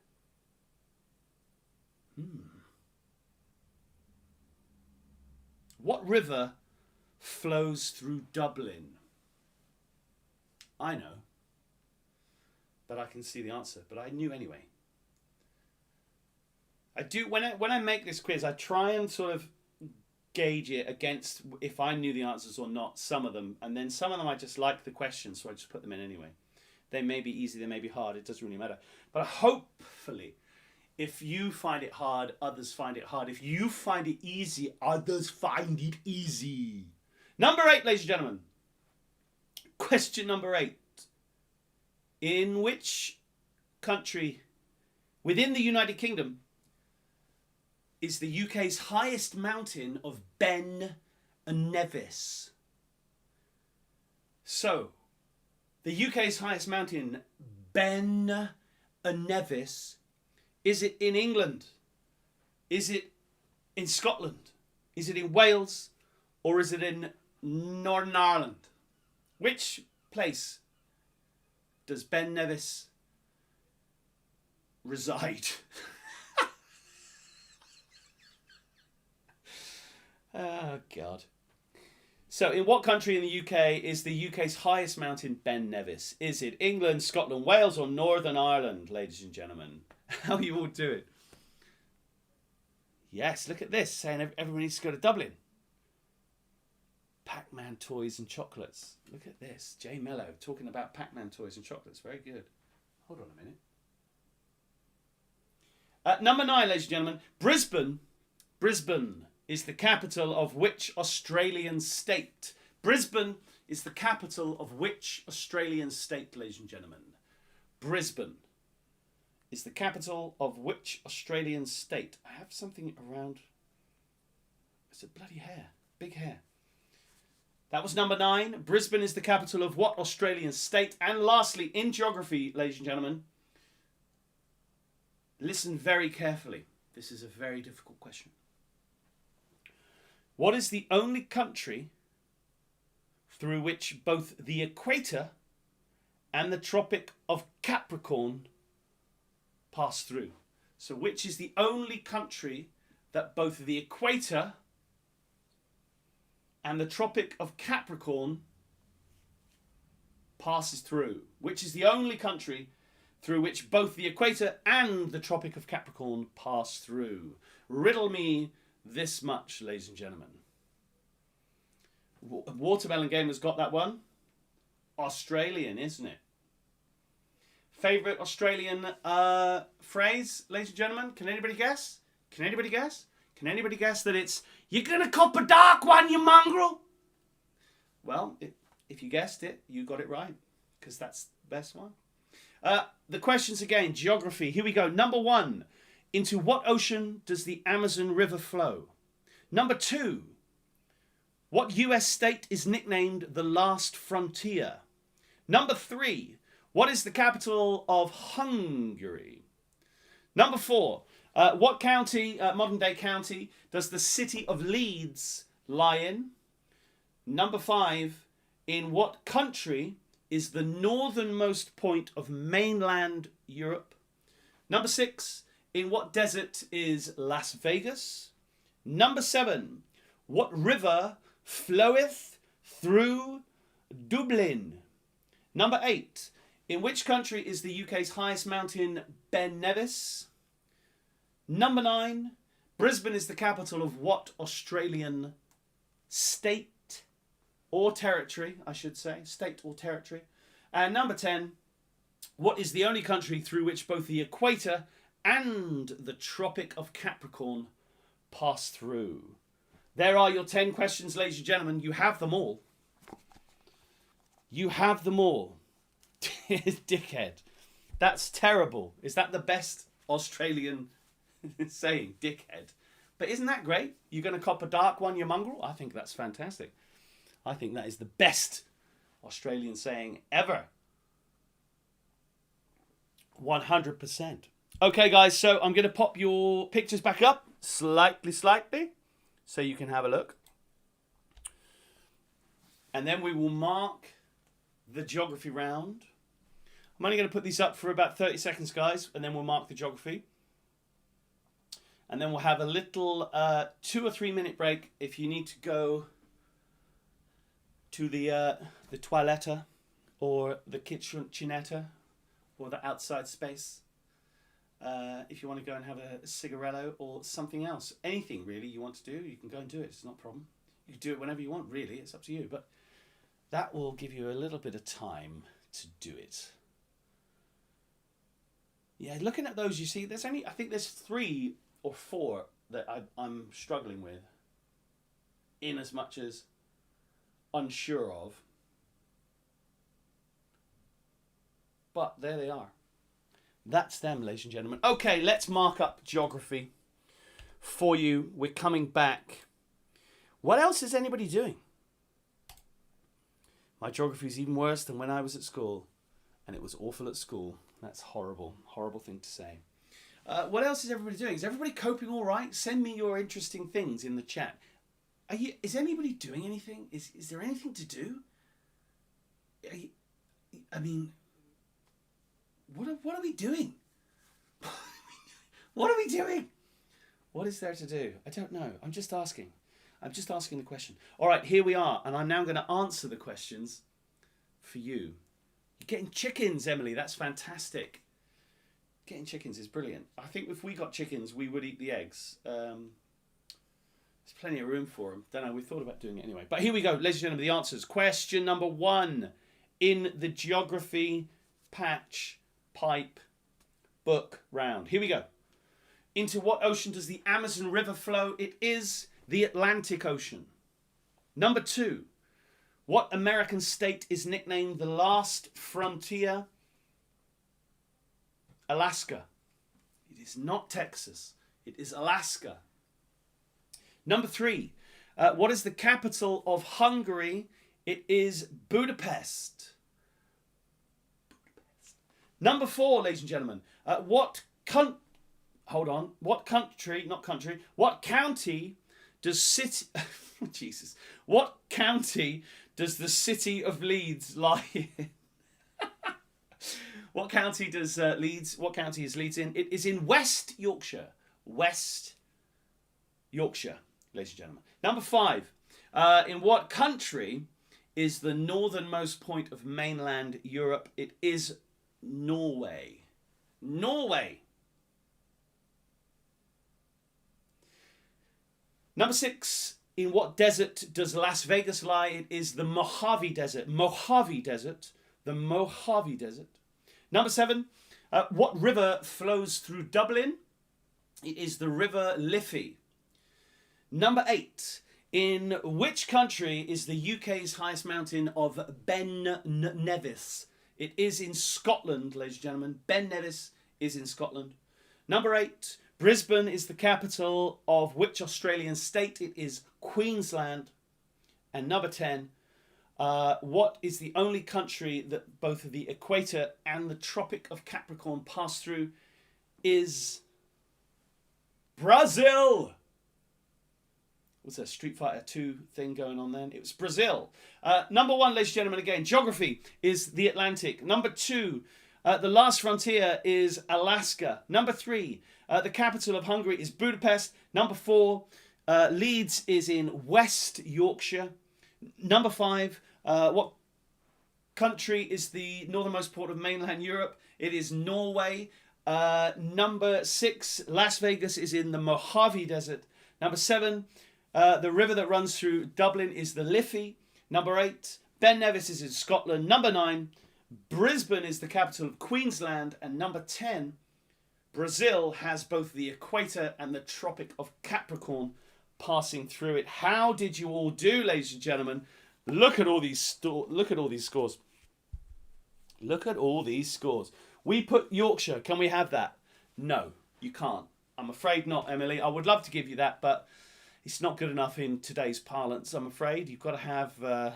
What river flows through Dublin? I know, but I can see the answer, but I knew anyway. I do, when I make this quiz, I try and sort of gauge it against if I knew the answers or not, some of them, and then some of them I just like the questions, so I just put them in anyway. They may be easy, they may be hard, it doesn't really matter. But hopefully, if you find it hard, others find it hard. If you find it easy, others find it easy. Number 8, ladies and gentlemen. Question number 8. In which country within the United Kingdom is the UK's highest mountain of Ben Nevis? So, the UK's highest mountain, Ben Nevis, is it in England? Is it in Scotland? Is it in Wales? Or is it in Northern Ireland? Which place does Ben Nevis reside? Oh, God. So, in what country in the UK is the UK's highest mountain Ben Nevis? Is it England, Scotland, Wales, or Northern Ireland, ladies and gentlemen? How you all do it? Yes, look at this, saying everyone needs to go to Dublin. Pac-Man toys and chocolates. Look at this. Jay Mello talking about Pac-Man toys and chocolates. Very good. Hold on a minute. Number 9, ladies and gentlemen. Brisbane is the capital of which Australian state? Brisbane is the capital of which Australian state, ladies and gentlemen? Brisbane is the capital of which Australian state? I have something around... It's a bloody hair. Big hair. That was number 9. Brisbane is the capital of what Australian state? And lastly, in geography, ladies and gentlemen, listen very carefully. This is a very difficult question. What is the only country through which both the equator and the Tropic of Capricorn pass through? So which is the only country that both the equator and the Tropic of Capricorn passes through? Which is the only country through which both the equator and the Tropic of Capricorn pass through? Riddle me this much, ladies and gentlemen. Watermelon Gamer's got that one. Australian, isn't it? Favourite Australian phrase, ladies and gentlemen? Can anybody guess? Can anybody guess? Can anybody guess that it's, "You're gonna cop a dark one, you mongrel"? Well, if you guessed it, you got it right, because that's the best one. The questions again, geography. Here we go. Number 1, into what ocean does the Amazon River flow? Number 2, what US state is nicknamed the last frontier? Number 3, what is the capital of Hungary? Number 4, what county, modern day county, does the city of Leeds lie in? Number 5, in what country is the northernmost point of mainland Europe? Number 6, in what desert is Las Vegas? Number 7, what river floweth through Dublin? Number 8, in which country is the UK's highest mountain, Ben Nevis? Number 9, Brisbane is the capital of what Australian state or territory, I should say, state or territory? And number 10, what is the only country through which both the equator and the Tropic of Capricorn pass through? There are your 10 questions, ladies and gentlemen. You have them all. You have them all. Dickhead. That's terrible. Is that the best Australian saying? Dickhead. But isn't that great? You're going to cop a dark one, you mongrel? I think that's fantastic. I think that is the best Australian saying ever. 100%. Okay, guys, so I'm going to pop your pictures back up slightly, so you can have a look. And then we will mark the geography round. I'm only going to put these up for about 30 seconds, guys, and then we'll mark the geography. And then we'll have a little 2 or 3 minute break if you need to go to the toiletta or the kitchenetta or the outside space. If you want to go and have a cigarello or something else, anything really you want to do, you can go and do it. It's not a problem. You can do it whenever you want, really. It's up to you. But that will give you a little bit of time to do it. Yeah, looking at those, you see, I think there's 3 or 4 that I'm struggling with, in as much as unsure of. But there they are. That's them, ladies and gentlemen. Okay, let's mark up geography for you. We're coming back. What else is anybody doing? My geography is even worse than when I was at school. And it was awful at school. That's horrible. Horrible thing to say. What else is everybody doing? Is everybody coping all right? Send me your interesting things in the chat. Is anybody doing anything? Is there anything to do? I mean, what are we doing? What are we doing? What is there to do? I don't know. I'm just asking. I'm just asking the question. All right, here we are. And I'm now going to answer the questions for you. You're getting chickens, Emily. That's fantastic. Getting chickens is brilliant. I think if we got chickens, we would eat the eggs. There's plenty of room for them. Don't know. We thought about doing it anyway. But here we go, ladies and gentlemen, the answers. Question number 1 in the geography patch pipe book round. Here we go. Into what ocean does the Amazon River flow? It is the Atlantic Ocean. Number 2. What American state is nicknamed the last frontier? Alaska. It is not Texas. It is Alaska. Number 3. What is the capital of Hungary? It is Budapest. Number 4, ladies and gentlemen. What county does Jesus. What county does the city of Leeds lie in? What county is Leeds in? It is in West Yorkshire. West Yorkshire, ladies and gentlemen. Number 5. In what country is the northernmost point of mainland Europe? It is Norway. Norway. Number 6. In what desert does Las Vegas lie? It is the Mojave Desert. Mojave Desert. The Mojave Desert. Number 7. What river flows through Dublin? It is the River Liffey. Number 8. In which country is the UK's highest mountain of Ben Nevis? It is in Scotland, ladies and gentlemen. Ben Nevis is in Scotland. Number 8, Brisbane is the capital of which Australian state? It is Queensland. And number 10, what is the only country that both the equator and the Tropic of Capricorn pass through? Is Brazil. Was there a Street Fighter 2 thing going on then? It was Brazil. Number 1, ladies and gentlemen, again, geography is the Atlantic. Number 2, the last frontier is Alaska. Number 3, the capital of Hungary is Budapest. Number 4, Leeds is in West Yorkshire. Number 5, what country is the northernmost port of mainland Europe? It is Norway. Number 6, Las Vegas is in the Mojave Desert. Number 7, the river that runs through Dublin is the Liffey. Number 8, Ben Nevis is in Scotland. Number 9, Brisbane is the capital of Queensland. And number 10, Brazil has both the equator and the Tropic of Capricorn passing through it. How did you all do, ladies and gentlemen? Look at all these scores. Look at all these scores. We put Yorkshire. Can we have that? No, you can't. I'm afraid not, Emily. I would love to give you that, but it's not good enough in today's parlance, I'm afraid. You've got to have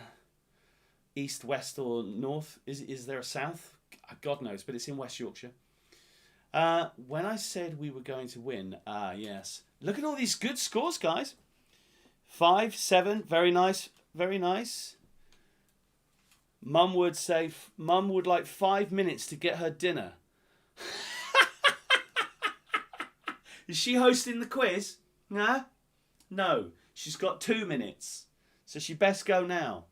east, west, or north. Is there a south? God knows, but it's in West Yorkshire. When I said we were going to win, yes. Look at all these good scores, guys. 5, 7, very nice, very nice. Mum would like 5 minutes to get her dinner. Is she hosting the quiz? Nah? No. She's got 2 minutes. So she best go now.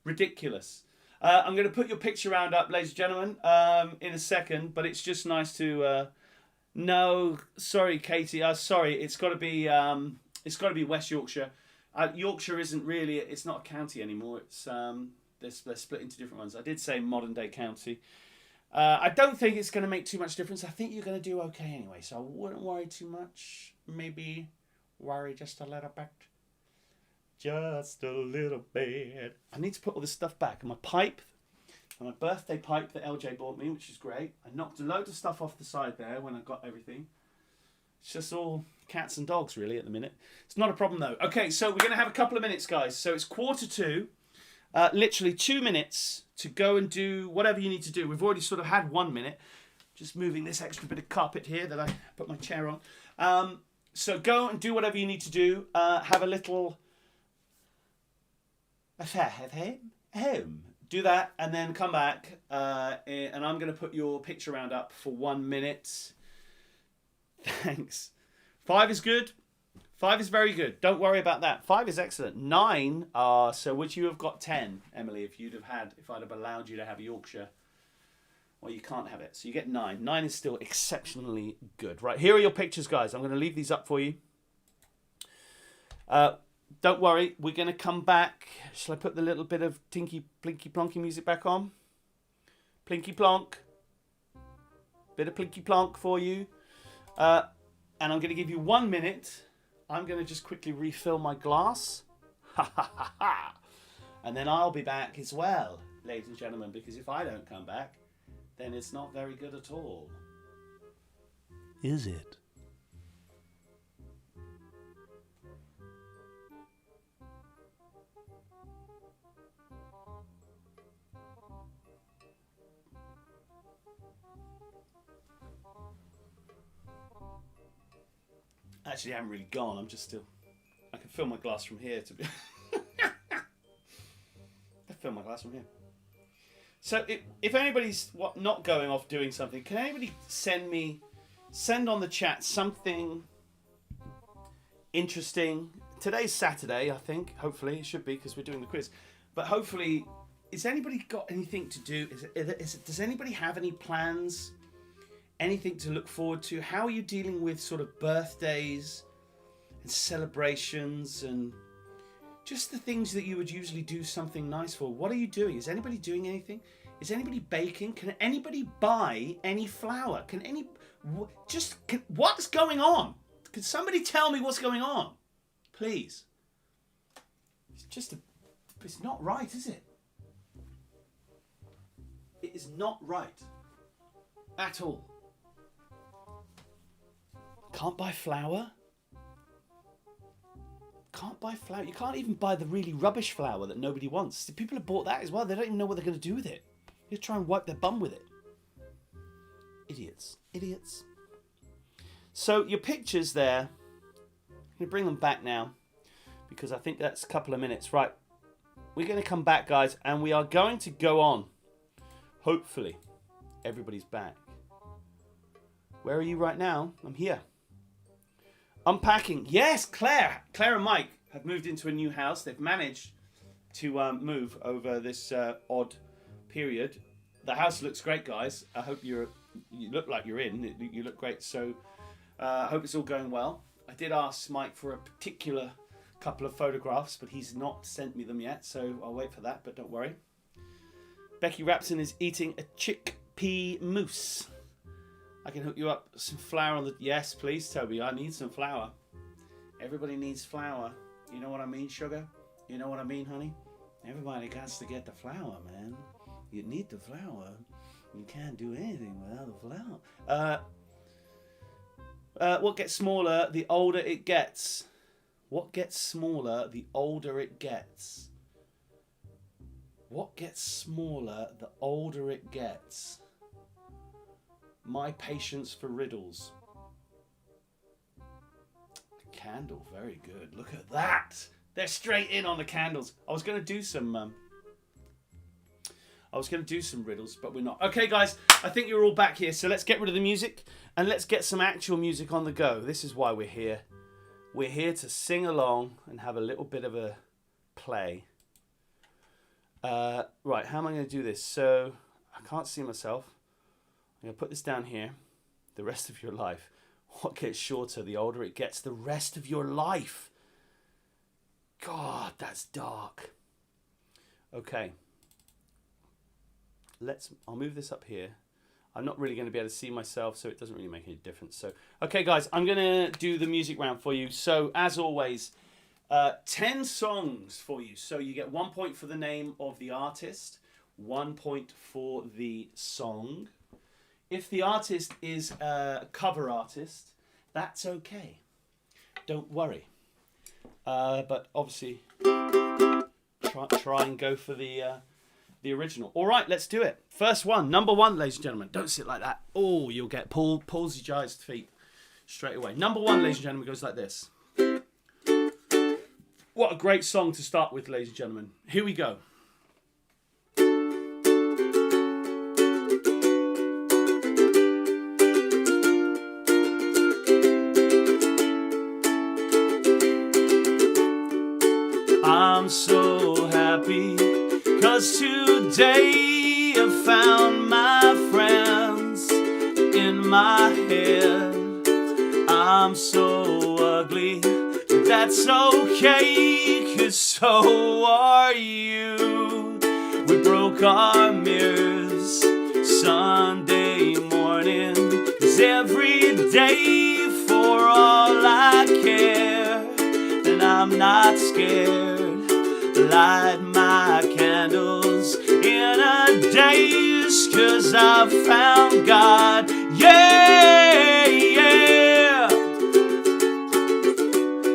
Ridiculous. I'm going to put your picture round up, ladies and gentlemen, in a second. But it's just nice to... No, sorry, Katie. Sorry, it's got to be West Yorkshire. Yorkshire isn't really... It's not a county anymore. It's... They're split into different ones. I did say modern day county. I don't think it's going to make too much difference. I think you're going to do okay anyway, so I wouldn't worry too much. Maybe worry just a little bit. Just a little bit. I need to put all this stuff back. My pipe, my birthday pipe that LJ bought me, which is great. I knocked a load of stuff off the side there when I got everything. It's just all cats and dogs really at the minute. It's not a problem though. Okay, so we're going to have a couple of minutes, guys. So it's 1:45. Literally 2 minutes to go and do whatever you need to do. We've already sort of had 1 minute. Just moving this extra bit of carpet here that I put my chair on. So go and do whatever you need to do. Have a little affair at home. Do that and then come back. And I'm going to put your picture round up for 1 minute. Thanks. 5 is good. 5 is very good. Don't worry about that. 5 is excellent. 9, so would you have got 10, Emily, if I'd have allowed you to have Yorkshire? Well, you can't have it. So you get 9. 9 is still exceptionally good. Right, here are your pictures, guys. I'm going to leave these up for you. Don't worry. We're going to come back. Shall I put the little bit of Tinky Plinky Plonky music back on? Plinky Plonk. Bit of Plinky Plonk for you. And I'm going to give you 1 minute. I'm going to just quickly refill my glass. And then I'll be back as well, ladies and gentlemen, because if I don't come back, then it's not very good at all. Is it? Actually, I haven't really gone. I'm just still... I can fill my glass from here to be... I fill my glass from here. So if anybody's not going off doing something, can anybody send on the chat something interesting? Today's Saturday, I think. Hopefully, it should be because we're doing the quiz. But hopefully, has anybody got anything to do? Does anybody have any plans? Anything to look forward to? How are you dealing with sort of birthdays and celebrations and just the things that you would usually do something nice for? What are you doing? Is anybody doing anything? Is anybody baking? Can anybody buy any flour? What's going on? Can somebody tell me what's going on? Please. It's not right, is it? It is not right. At all. Can't buy flour. Can't buy flour. You can't even buy the really rubbish flour that nobody wants. People have bought that as well. They don't even know what they're going to do with it. They try and wipe their bum with it. Idiots. Idiots. So your pictures there, I'm going to bring them back now because I think that's a couple of minutes. Right. We're going to come back, guys, and we are going to go on. Hopefully, everybody's back. Where are you right now? I'm here. Unpacking. Yes, Claire. Claire and Mike have moved into a new house. They've managed to move over this odd period. The house looks great, guys. I hope you look like you're in. You look great. So I hope it's all going well. I did ask Mike for a particular couple of photographs, but he's not sent me them yet. So I'll wait for that, but don't worry. Becky Rapson is eating a chickpea mousse. I can hook you up some flour on the... Yes, please, Toby. I need some flour. Everybody needs flour. You know what I mean, sugar? You know what I mean, honey? Everybody got to get the flour, man. You need the flour. You can't do anything without the flour. What gets smaller the older it gets? What gets smaller the older it gets? What gets smaller the older it gets? My patience for riddles. A candle, very good. Look at that. They're straight in on the candles. I was going to do some riddles, but we're not. Okay, guys, I think you're all back here. So let's get rid of the music and let's get some actual music on the go. This is why we're here. We're here to sing along and have a little bit of a play. Right, how am I going to do this? So I can't see myself. I'm going to put this down here. The rest of your life. What gets shorter the older it gets? The rest of your life. God, that's dark. Okay. I'll move this up here. I'm not really going to be able to see myself, so it doesn't really make any difference. So, okay, guys, I'm going to do the music round for you. So, as always, 10 songs for you. So you get 1 point for the name of the artist, 1 point for the song. If the artist is a cover artist, that's okay. Don't worry. But obviously, try and go for the original. All right, let's do it. First one, number one, ladies and gentlemen. Don't sit like that. Oh, you'll get palsy-jized feet straight away. Number one, ladies and gentlemen, goes like this. What a great song to start with, ladies and gentlemen. Here we go. I'm so happy 'cause today I found my friends in my head. I'm so ugly, but that's okay, 'cause so are you. We broke our mirrors Sunday morning, 'cause every day for all I care, and I'm not scared. Light my candles in a daze, 'cause I've found God. Yeah, yeah.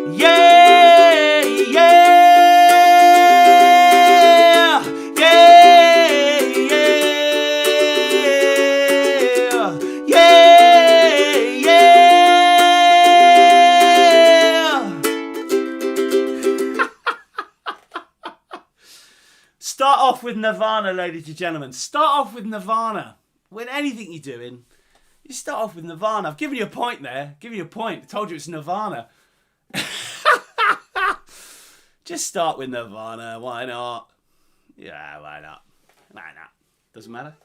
Yeah, yeah. Yeah, yeah. Yeah, yeah. Start off with Nirvana, ladies and gentlemen. Start off with Nirvana. When anything you're doing, you start off with Nirvana. I've given you a point there. Give you a point. I told you it's Nirvana. Just start with Nirvana. Why not? Yeah, why not? Why not? Doesn't matter.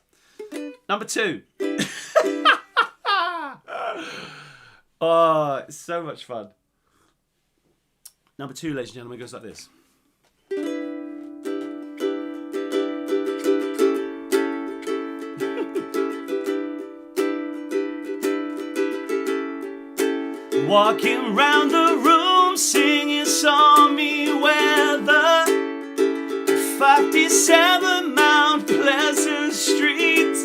Number two. Oh, it's so much fun. Number two, ladies and gentlemen, goes like this. Walking round the room, singing stormy weather. 57 Mount Pleasant Street.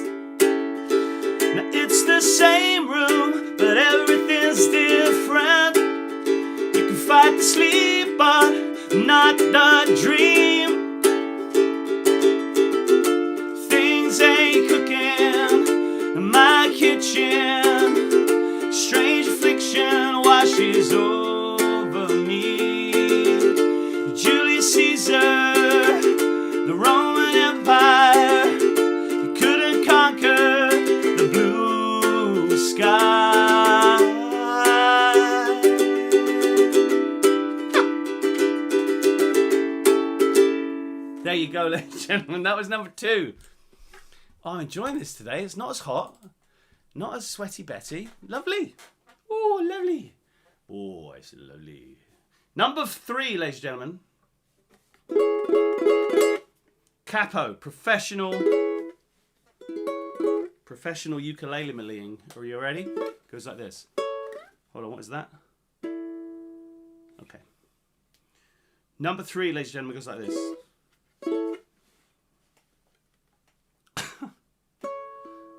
Now it's the same room, but everything's different. You can fight the sleep, but not the dream. Things ain't cooking in my kitchen. Strange affliction washes over me. Julius Caesar, the Roman Empire, you couldn't conquer the blue sky. There you go, ladies and gentlemen. That was number 2. Oh, I'm enjoying this today. It's not as hot, not as sweaty Betty. Lovely. Oh, lovely. Oh, it's lovely. Number 3, ladies and gentlemen. Capo, professional ukulele maling. Are you ready? Goes like this. Hold on, what is that? Okay. Number 3, ladies and gentlemen, goes like this.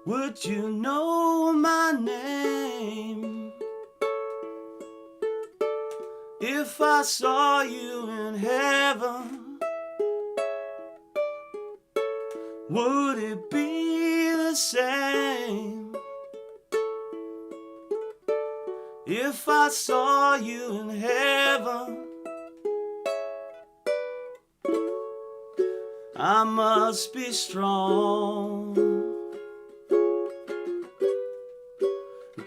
Would you know my name if I saw you in heaven? Would it be the same if I saw you in heaven? I must be strong.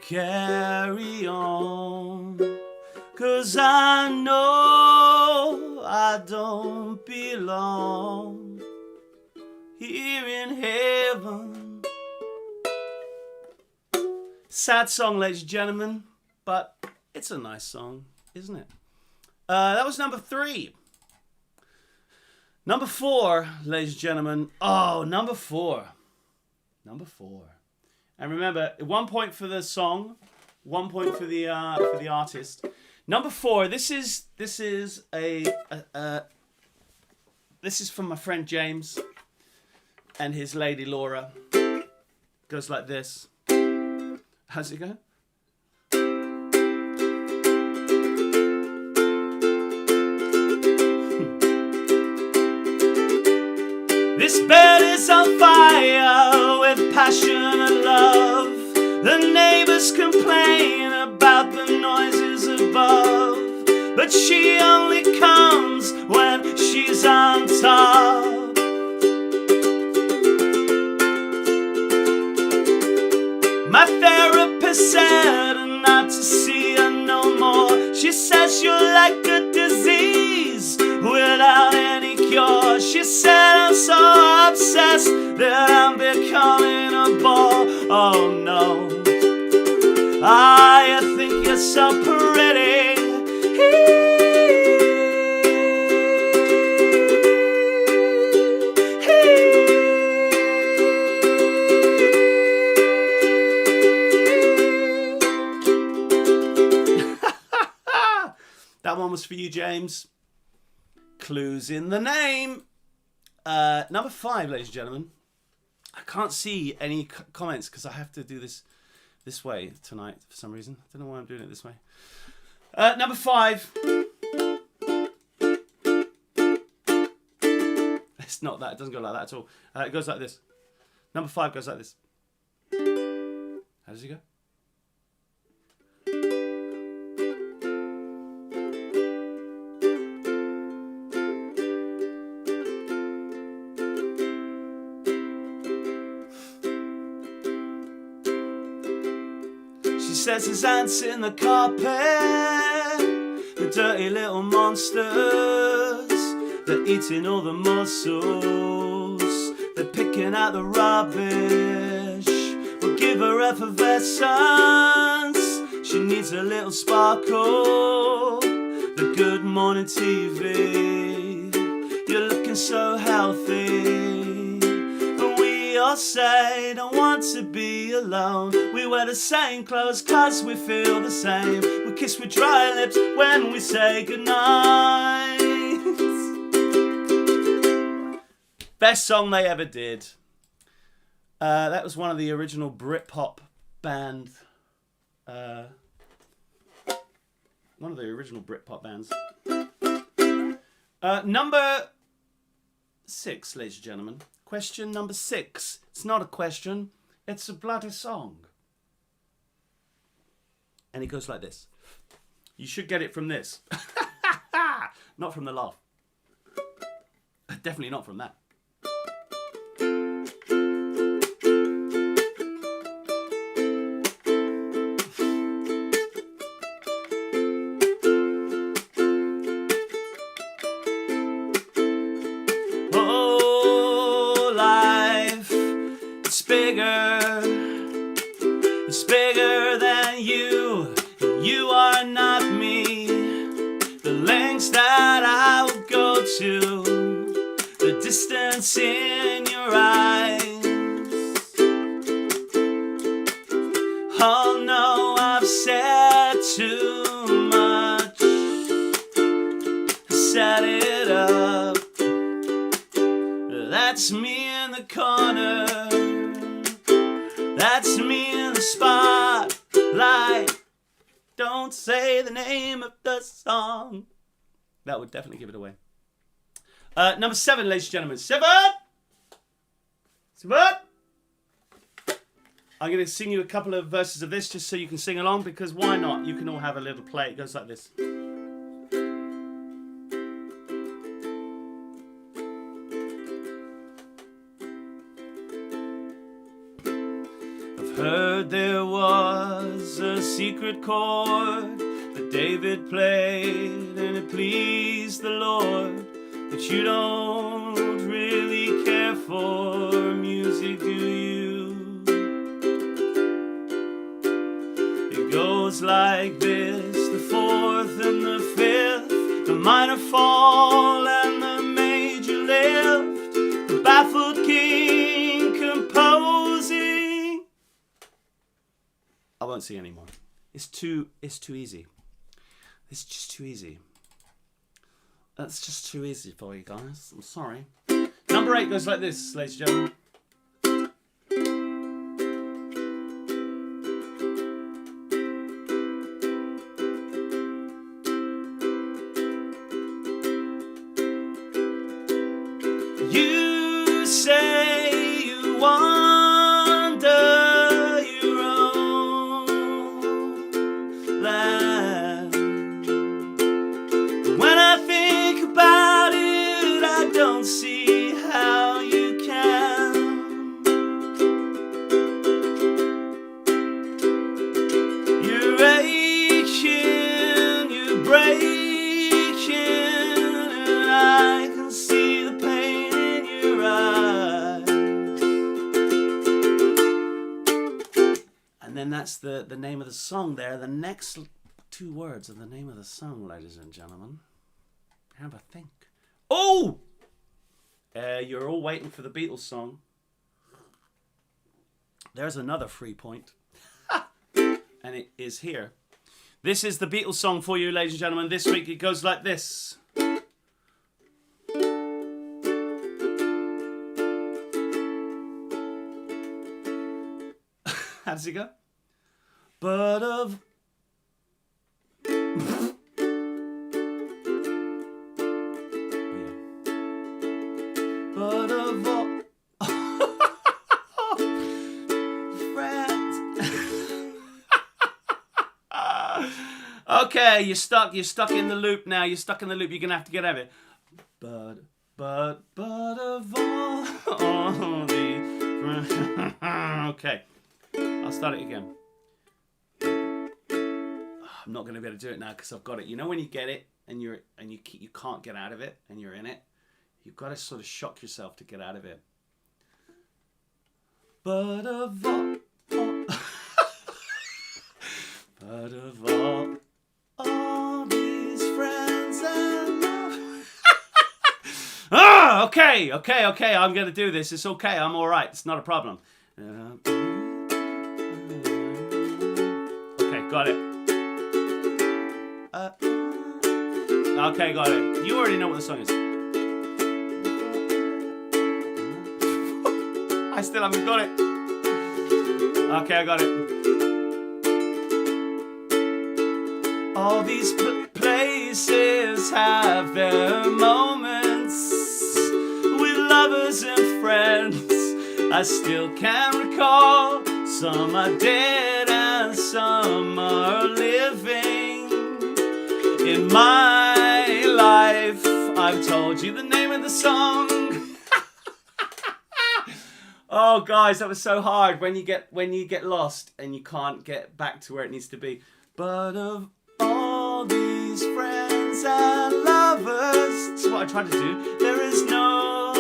Carry on, 'cause I know I don't belong here in heaven. Sad song, ladies and gentlemen, but it's a nice song, isn't it? That was number 3. Number 4, ladies and gentlemen. Oh, number 4. Number 4. And remember, 1 point for the song, 1 point for the artist. Number 4. This is from my friend James and his lady Laura. Goes like this. How's it go? This bed is on fire with passion and love. The neighbors complain about the noises above, but she only comes when she's on top. My therapist said not to see her no more. She says you're like a disease without any cure. She said I'm so obsessed that I'm becoming a bore. Oh no, I think you're so pretty. That one was for you, James. Clues in the name. Number 5, ladies and gentlemen. I can't see any comments because I have to do this way tonight for some reason. I don't know why I'm doing it this way. Number 5. It's not that. It doesn't go like that at all. It goes like this. Number 5 goes like this. How does it go? Says his ants in the carpet, the dirty little monsters. They're eating all the mussels. They're picking out the rubbish. We'll give her effervescence. She needs a little sparkle. The Good Morning TV. You're looking so healthy. We all say don't want to be alone. We wear the same clothes cause we feel the same. We kiss with dry lips when we say goodnight. Best song they ever did. That was one of the original Britpop band. One of the original Britpop bands. Number 6, ladies and gentlemen. Question number 6. It's not a question. It's a bloody song. And it goes like this. You should get it from this. Not from the laugh. Definitely not from that. Oh, life, it's bigger. It's bigger than you. You are not me. The lengths that I would go to, the distance in your eyes. Oh no, I've said too much. Set it up. That's me in the corner. That's me in the spotlight. Don't say the name of the song. That would definitely give it away. Number 7, ladies and gentlemen. 7! I'm going to sing you a couple of verses of this just so you can sing along, because why not? You can all have a little play. It goes like this. I've heard there was a secret chord that David played and it pleased the Lord. But you don't really care for music, do you? It goes like this: the 4th and the 5th, the minor fall and the major lift, the baffled king composing. I won't sing anymore. It's too easy. It's just too easy. That's just too easy for you guys. I'm sorry. Number 8 goes like this, ladies and gentlemen. You say you wander your own land. When I think about it, I don't see how you can. You're aching, you're breaking, and I can see the pain in your eyes. And then that's the name of the song there. The next 2 words are the name of the song, ladies and gentlemen. Have a think. Oh! You're all waiting for the Beatles song. There's another free point. And it is here. This is the Beatles song for you, ladies and gentlemen. This week it goes like this. How does it go? But of... But of all friends. Okay, you're stuck in the loop now. You're stuck in the loop. You're gonna have to get out of it. But of all the okay. I'll start it again. I'm not gonna be able to do it now because I've got it. You know when you get it and you can't get out of it and you're in it? You've got to sort of shock yourself to get out of it. But of all, but of all these friends and love. Okay. I'm gonna do this. It's okay. I'm all right. It's not a problem. Okay, got it. Okay, got it. You already know what the song is. still haven't got it. Okay, I got it. All these places have their moments with lovers and friends. I still can recall. Some are dead and some are living. In my life, I've told you the name of the song. Oh, guys, that was so hard when you get lost and you can't get back to where it needs to be. But of all these friends and lovers, that's what I tried to do. There is no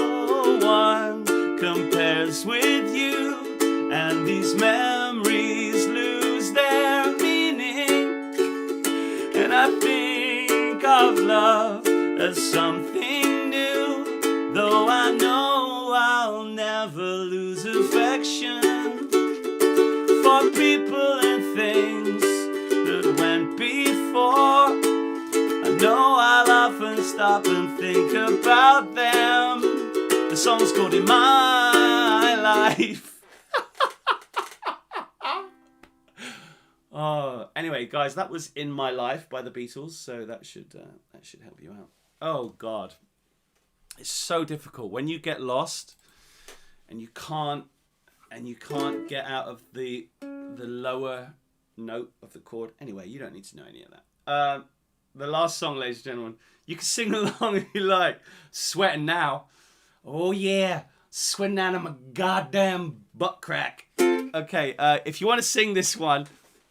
one compares with you, and these memories lose their meaning. And I think of love as something new, though I know I'll never lose affection for people and things that went before. I know I'll often stop and think about them. The song's called In My Life. Oh, anyway, guys, that was In My Life by the Beatles, so that should help you out. Oh God, it's so difficult when you get lost and you can't get out of the lower note of the chord. Anyway, you don't need to know any of that. The last song, ladies and gentlemen, you can sing along if you like. Sweating now. Oh yeah, sweating out of my goddamn butt crack. Okay, if you want to sing this one,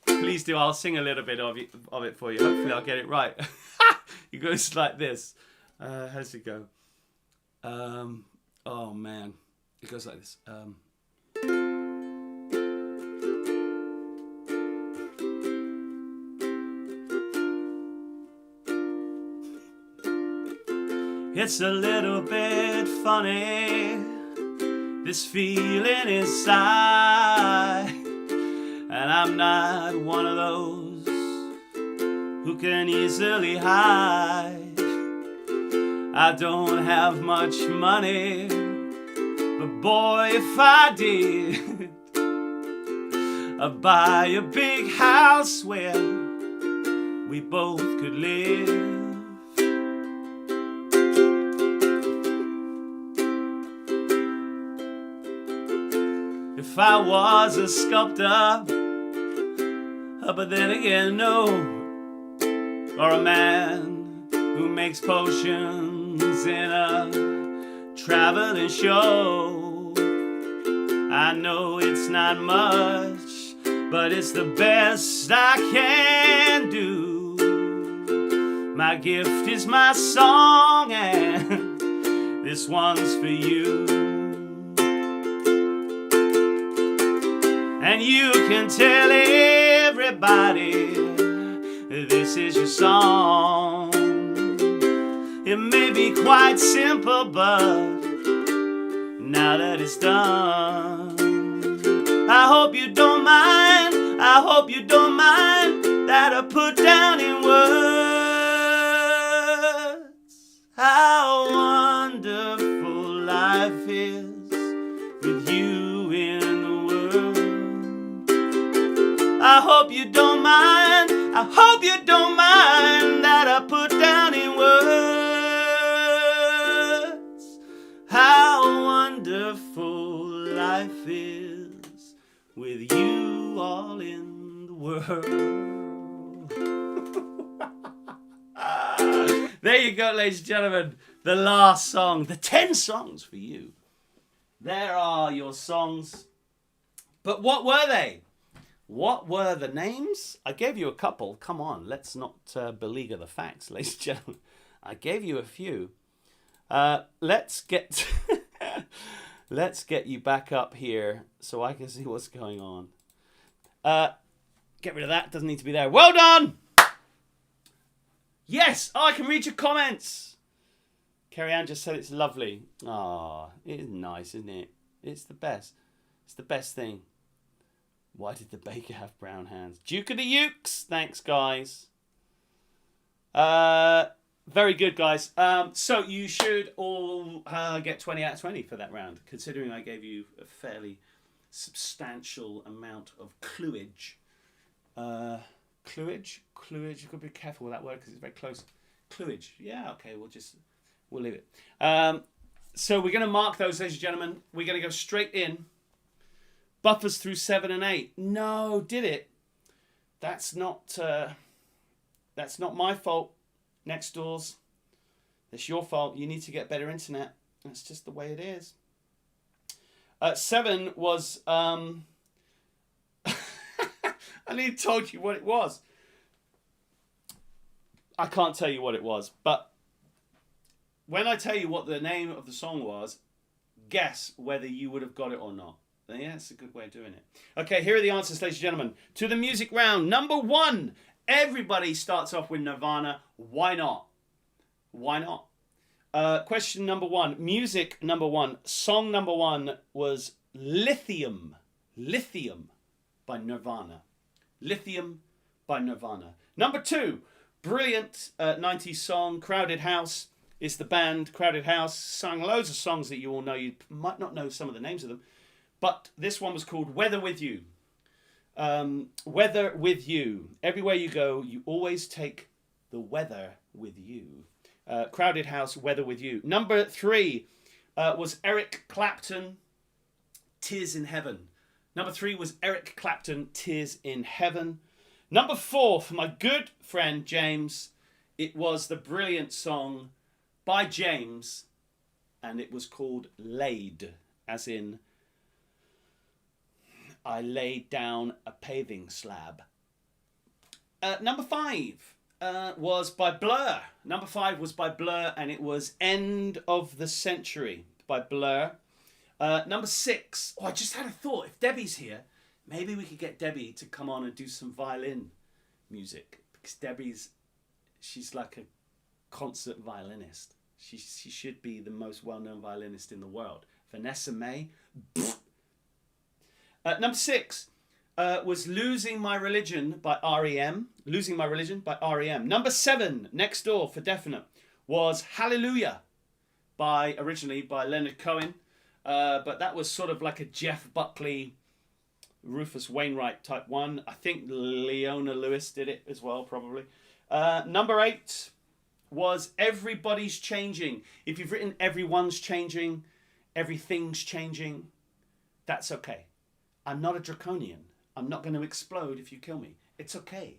please do. I'll sing a little bit of it for you. Hopefully I'll get it right. It goes like this. How does it go? Oh man. It goes like this. It's a little bit funny, this feeling inside. And I'm not one of those who can easily hide. I don't have much money, but boy, if I did, I'd buy a big house where we both could live. If I was a sculptor, but then again, no, or a man who makes potions in a traveling show. I know it's not much, but it's the best I can do. My gift is my song, and this one's for you. And you can tell everybody this is your song. It may be quite simple, but now that it's done, I hope you don't mind. I hope you don't mind that I put down in words how wonderful life is with you in the world. I hope you don't mind. I hope you don't mind that I put down in words how wonderful life is with you all in the world. There you go, ladies and gentlemen. The last song, the 10 songs for you. There are your songs. But what were they? What were the names? I gave you a couple. Come on, let's not beleaguer the facts, ladies and gentlemen. I gave you a few. Let's get let's get you back up here so I can see what's going on. Get rid of that. Doesn't need to be there. Well done. Yes. Oh, I can read your comments. Kerry Ann just said it's lovely. Ah, it is nice, isn't it? It's the best. It's the best thing. Why did the baker have brown hands? Duke of the Ukes. Thanks, guys. Very good, guys. So you should all get 20 out of 20 for that round, considering I gave you a fairly substantial amount of cluage. Cluage? Cluage. You've got to be careful with that word because it's very close. Cluage. Yeah, okay, we'll leave it. So we're going to mark those, ladies and gentlemen. We're going to go straight in. Buffers through 7 and 8. No, did it? That's not my fault. Next doors. It's your fault. You need to get better internet. That's just the way it is. 7 was... I nearly told you what it was. I can't tell you what it was, but when I tell you what the name of the song was, guess whether you would have got it or not. Yeah, that's a good way of doing it. Okay, here are the answers, ladies and gentlemen. To the music round. Number 1. Everybody starts off with Nirvana. Why not? Why not? Question number 1. Music number 1. Song number 1 was Lithium. Lithium by Nirvana. Lithium by Nirvana. Number 2. Brilliant 90s song. Crowded House is the band. Crowded House sang loads of songs that you all know. You might not know some of the names of them. But this one was called Weather With You. Weather With You. Everywhere you go, you always take the weather with you. Crowded House, Weather With You. Number 3 was Eric Clapton, Tears in Heaven. Number 3 was Eric Clapton, Tears in Heaven. Number 4, for my good friend James, it was the brilliant song by James, and it was called Laid, as in, I laid down a paving slab. Number 5 was by Blur. Number 5 was by Blur, and it was End of the Century by Blur. Number 6, I just had a thought. If Debbie's here, maybe we could get Debbie to come on and do some violin music, because she's like a concert violinist. She should be the most well-known violinist in the world. Vanessa May. Number 6 was Losing My Religion by R.E.M. Losing My Religion by R.E.M. Number 7, next door for definite, was Hallelujah originally by Leonard Cohen. But that was sort of like a Jeff Buckley, Rufus Wainwright type one. I think Leona Lewis did it as well, probably. Number 8 was Everybody's Changing. If you've written Everyone's Changing, Everything's Changing, that's okay. I'm not a draconian. I'm not going to explode if you kill me. It's okay.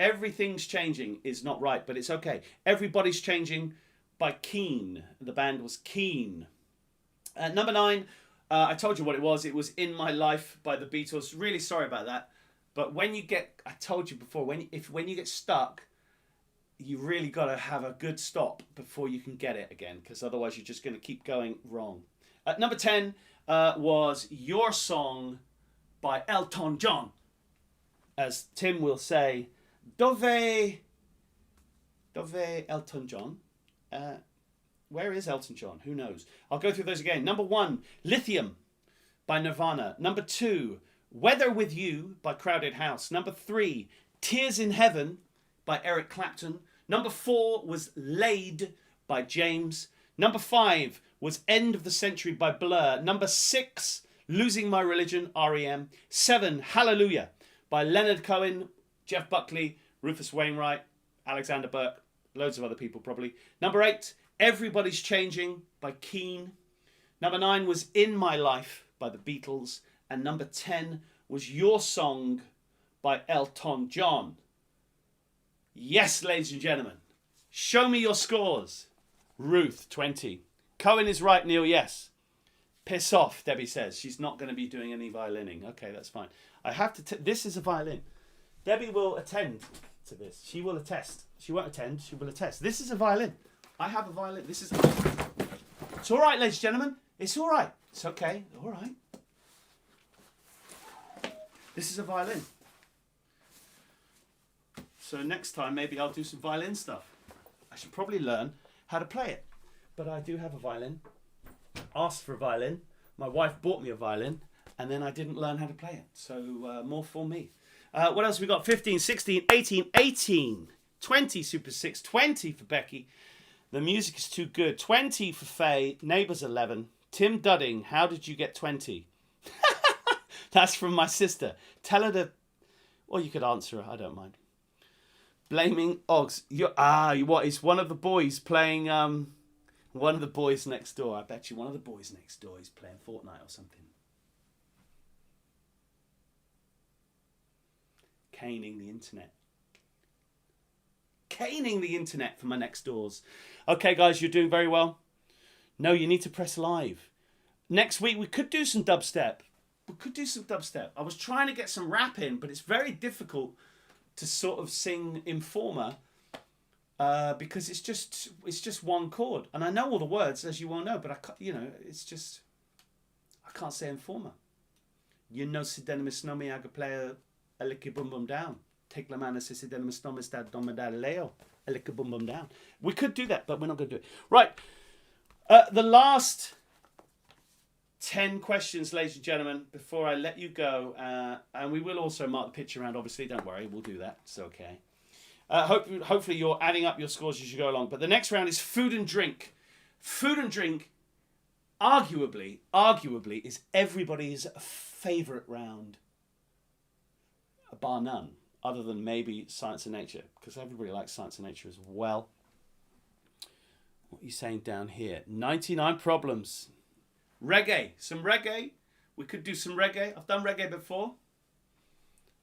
Everything's Changing is not right, but it's okay. Everybody's Changing by Keane. The band was Keane. Number 9, I told you what it was. It was In My Life by the Beatles. Really sorry about that. But when you get, I told you before, when you get stuck, you really got to have a good stop before you can get it again, because otherwise you're just going to keep going wrong. Number 10 was Your Song by Elton John. As Tim will say, Dove Elton John. Where is Elton John? Who knows? I'll go through those again. Number 1, Lithium by Nirvana. Number 2, Weather With You by Crowded House. Number 3, Tears in Heaven by Eric Clapton. Number 4 was Laid by James. Number 5 was End of the Century by Blur. Number 6, Losing My Religion, R.E.M. 7, Hallelujah by Leonard Cohen, Jeff Buckley, Rufus Wainwright, Alexander Burke, loads of other people probably. Number 8, Everybody's Changing by Keane. Number 9 was In My Life by the Beatles. And number 10 was Your Song by Elton John. Yes, ladies and gentlemen. Show me your scores. Ruth, 20. Cohen is right, Neil, yes. Piss off, Debbie says. She's not going to be doing any violining. Okay, that's fine. I have to... This is a violin. Debbie will attend to this. She will attest. She won't attend. She will attest. This is a violin. I have a violin. This is... It's all right, ladies and gentlemen. It's all right. It's okay. All right. This is a violin. So next time, maybe I'll do some violin stuff. I should probably learn how to play it. But I do have a violin. Asked for a violin. My wife bought me a violin. And then I didn't learn how to play it. So more for me. What else we got? 15, 16, 18. 20 Super 6, 20 for Becky. The music is too good. 20 for Faye. Neighbours 11. Tim Dudding, how did you get 20? That's from my sister. Tell her to... Or you could answer her. I don't mind. Blaming Oggs. What is one of the boys playing... one of the boys next door. I bet you one of the boys next door is playing Fortnite or something. Caning the internet. Caning the internet for my next doors. Okay, guys, you're doing very well. No, you need to press live. Next week, we could do some dubstep. I was trying to get some rap in, but it's very difficult to sort of sing Informer because it's just one chord. And I know all the words, as you well know, but I can't say Informer. You know, Sidenemis Nomi Agaplaya Eliki Bum Bum Down. Take la mana Sidenemis Nomis Dad Domadad Leo Eliki Bum Bum Down. We could do that, but we're not going to do it. Right. The last 10 questions, ladies and gentlemen, before I let you go. And we will also mark the pitch around, obviously. Don't worry, we'll do that. It's okay. Hopefully you're adding up your scores as you go along. But the next round is food and drink. Food and drink, arguably, is everybody's favourite round. Bar none, other than maybe Science and Nature, because everybody likes Science and Nature as well. What are you saying down here? 99 problems. Reggae. Some reggae. We could do some reggae. I've done reggae before.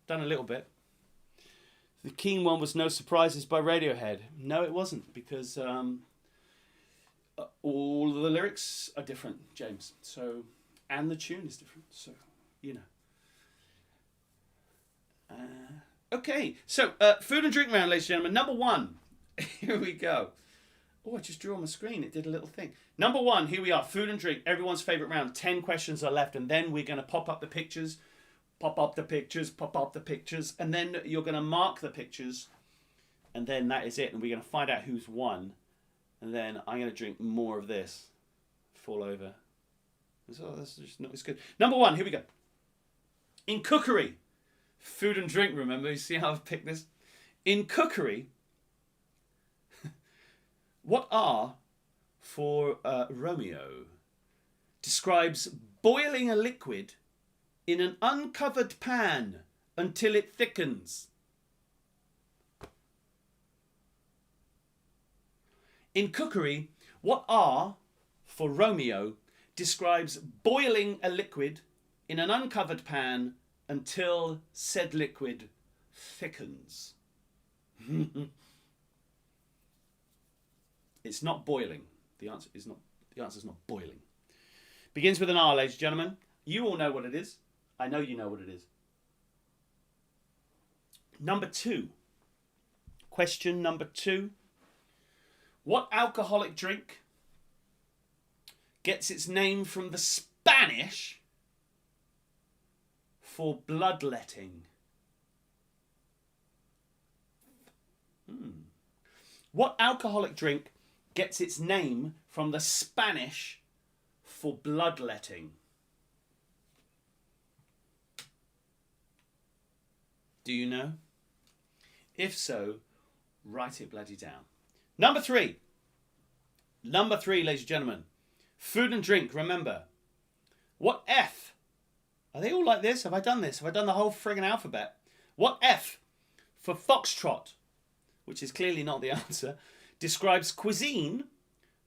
Done a little bit. The keen one was No Surprises by Radiohead. No, it wasn't, because all of the lyrics are different, James. So, and the tune is different. So, you know. Okay, so food and drink round, ladies and gentlemen. Number one. Here we go. Oh, I just drew on the screen. It did a little thing. Number one, here we are. Food and drink. Everyone's favourite round. 10 questions are left. And then we're going to pop up the pictures. Pop up the pictures. Pop up the pictures. And then you're going to mark the pictures. And then that is it. And we're going to find out who's won. And then I'm going to drink more of this. Fall over. So that's just not as good. Number one, here we go. In cookery. Food and drink, remember? You see how I've picked this? In cookery, what R for Romeo describes boiling a liquid in an uncovered pan until it thickens. In cookery, what R for Romeo describes boiling a liquid in an uncovered pan until said liquid thickens. It's not boiling. The answer is not boiling. Begins with an R, ladies and gentlemen. You all know what it is. I know you know what it is. Number two. Question number two. What alcoholic drink gets its name from the Spanish for bloodletting? What alcoholic drink gets its name from the Spanish for bloodletting? Do you know? If so, write it bloody down. Number three. Number three, ladies and gentlemen. Food and drink, remember. What F? Are they all like this? Have I done this? Have I done the whole friggin' alphabet? What F for foxtrot, which is clearly not the answer, describes cuisine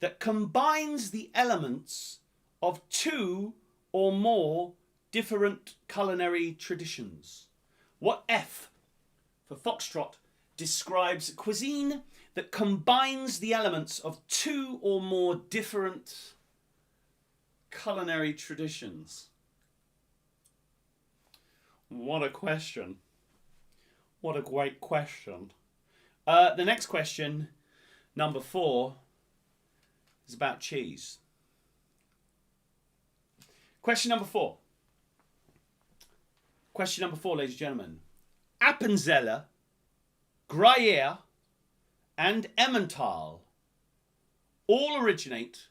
that combines the elements of two or more different culinary traditions? What F for foxtrot describes cuisine that combines the elements of two or more different culinary traditions? What a question. What a great question. The next question, number 4, is about cheese. Question number 4. Question number 4, ladies and gentlemen. Appenzeller, Gruyere, and Emmental all originate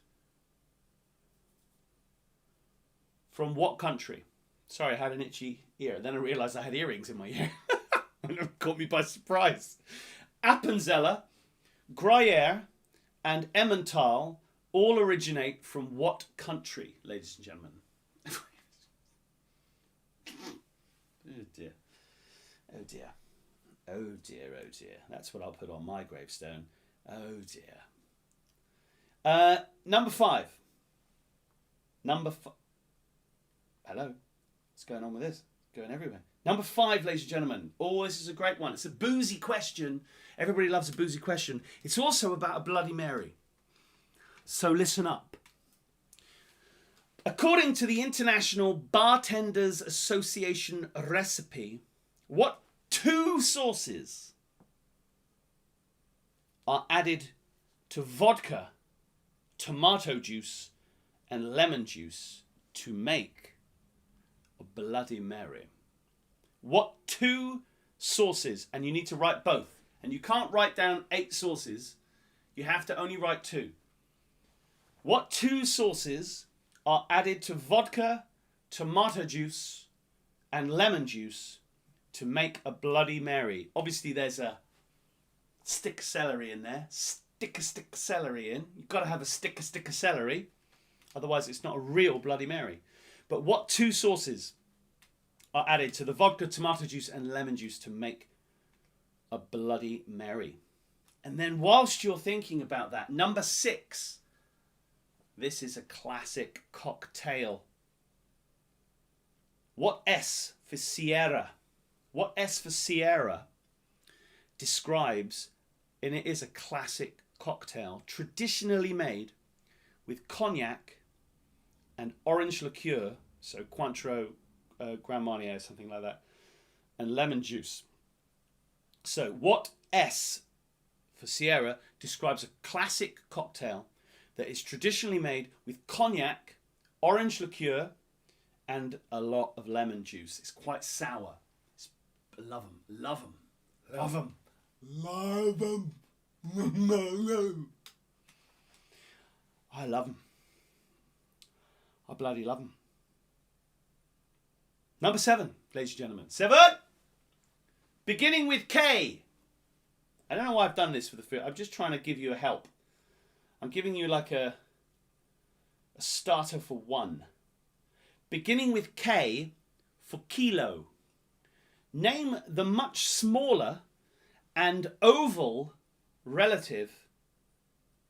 from what country? Sorry, I had an itchy ear. Then I realised I had earrings in my ear. It caught me by surprise. Appenzeller, Gruyere, and Emmental all originate from what country, ladies and gentlemen? Oh dear. Oh dear. Oh dear, oh dear. That's what I'll put on my gravestone. Oh dear. Number 5. Hello. What's going on with this? Going everywhere. Number 5, ladies and gentlemen. Oh, this is a great one. It's a boozy question. Everybody loves a boozy question. It's also about a Bloody Mary. So listen up. According to the International Bartenders Association recipe, what 2 sauces are added to vodka, tomato juice, and lemon juice to make a Bloody Mary? What 2 sauces, and you need to write both, and you can't write down 8 sauces, you have to only write 2. What 2 sauces are added to vodka, tomato juice, and lemon juice to make a Bloody Mary? Obviously, there's a stick of celery in there. Stick of celery in. You've got to have a stick of celery. Otherwise, it's not a real Bloody Mary. But what 2 sauces are added to the vodka, tomato juice, and lemon juice to make a Bloody Mary? And then whilst you're thinking about that, number 6. This is a classic cocktail. What S for Sierra? What S for Sierra describes, and it is a classic cocktail, traditionally made with cognac and orange liqueur, so Cointreau, Grand Marnier, something like that, and lemon juice. So what S for Sierra describes a classic cocktail that is traditionally made with cognac, orange liqueur, and a lot of lemon juice. It's quite sour. Love them, love them, love them, love them. I love them. I bloody love them. Number 7, ladies and gentlemen. 7! Beginning with K. I don't know why I've done this for the film. I'm just trying to give you a help. I'm giving you like a starter for 1. Beginning with K for kilo. Name the much smaller and oval relative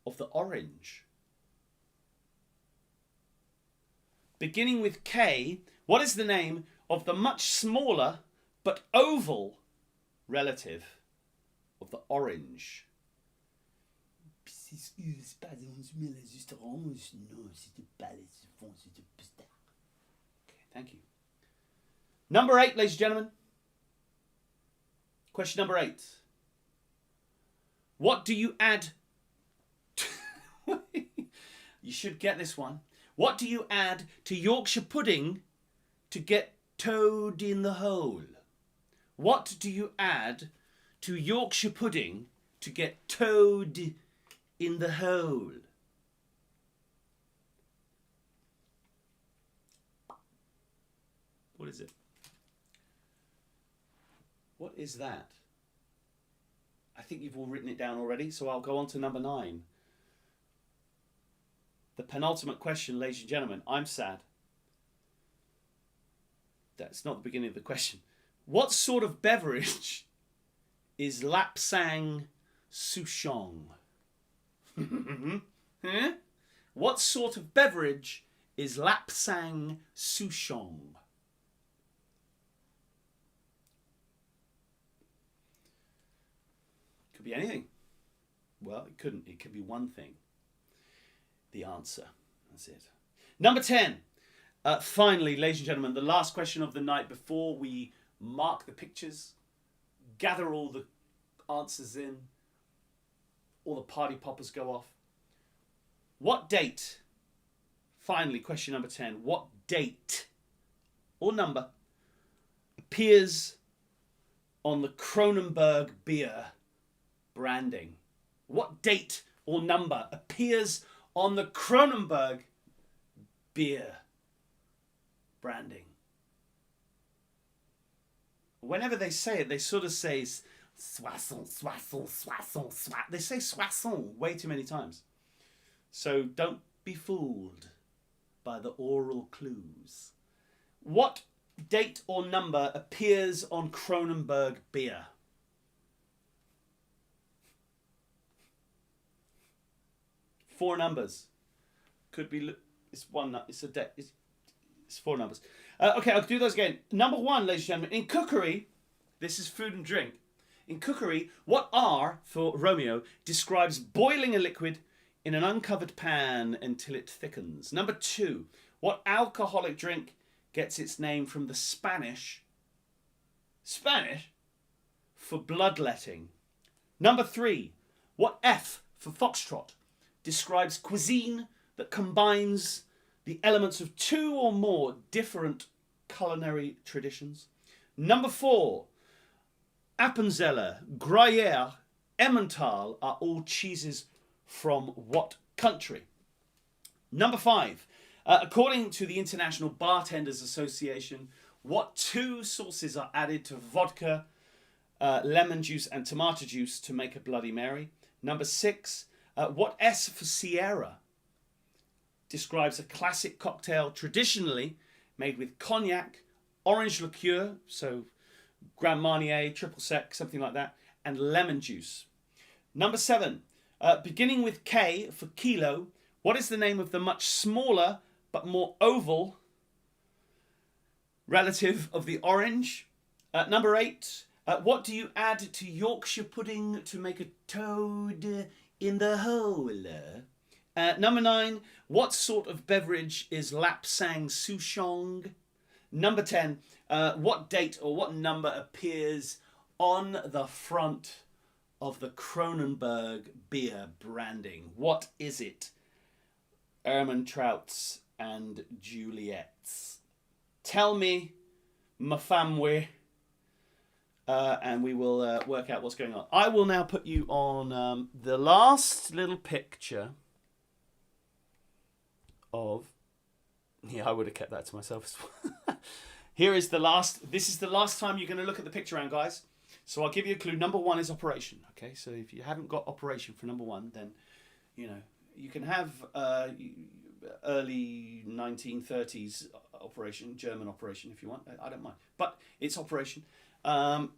of the orange. Beginning with K, what is the name of the much smaller but oval relative of the orange? Okay, thank you. Number 8, ladies and gentlemen. Question number 8. What do you add? You should get this one. What do you add to Yorkshire pudding to get toad in the hole? What do you add to Yorkshire pudding to get toad in the hole? What is it? What is that? I think you've all written it down already, so I'll go on to number 9. The penultimate question, ladies and gentlemen. I'm sad. That's not the beginning of the question. What sort of beverage is Lapsang Souchong? Huh? What sort of beverage is Lapsang Souchong? Could be anything. Well, it couldn't. It could be one thing. The answer. That's it. Number 10. Finally, ladies and gentlemen, the last question of the night before we mark the pictures, gather all the answers in, all the party poppers go off. What date, finally, question number 10, what date or number appears on the Kronenbourg beer branding? What date or number appears on the Kronenbourg beer branding? Whenever they say it, they sort of say Soissons, soissons, soissons, soissons. They say soissons way too many times. So don't be fooled by the oral clues. What date or number appears on Kronenbourg beer? Four numbers. Could be. It's one. It's a deck. It's four numbers. Okay, I'll do those again. Number one, ladies and gentlemen, in cookery, this is food and drink. In cookery, what R for Romeo describes boiling a liquid in an uncovered pan until it thickens. Number two, what alcoholic drink gets its name from the Spanish for bloodletting? Number three, what F for foxtrot describes cuisine that combines the elements of two or more different culinary traditions? Number four, Appenzeller, Gruyere, Emmental are all cheeses from what country? Number five, according to the International Bartenders Association, what two sauces are added to vodka, lemon juice and tomato juice to make a Bloody Mary? Number six, what S for Sierra describes a classic cocktail traditionally made with cognac, orange liqueur, so Grand Marnier, triple sec, something like that, and lemon juice. Number seven, beginning with K for kilo, what is the name of the much smaller but more oval relative of the orange? Number eight, what do you add to Yorkshire pudding to make a toad in the hole? Number nine, what sort of beverage is Lapsang Souchong? Number 10, what date or what number appears on the front of the Kronenbourg beer branding? What is it? Ermentrout's and Juliet's. Tell me, ma femme, and we will work out what's going on. I will now put you on the last little picture of... Yeah, I would have kept that to myself as well. Here is the last... This is the last time you're going to look at the picture round, guys. So I'll give you a clue. Number one is operation. Okay, so if you haven't got operation for number one, then, you know, you can have early 1930s operation, German operation if you want. I don't mind. But it's operation. I'm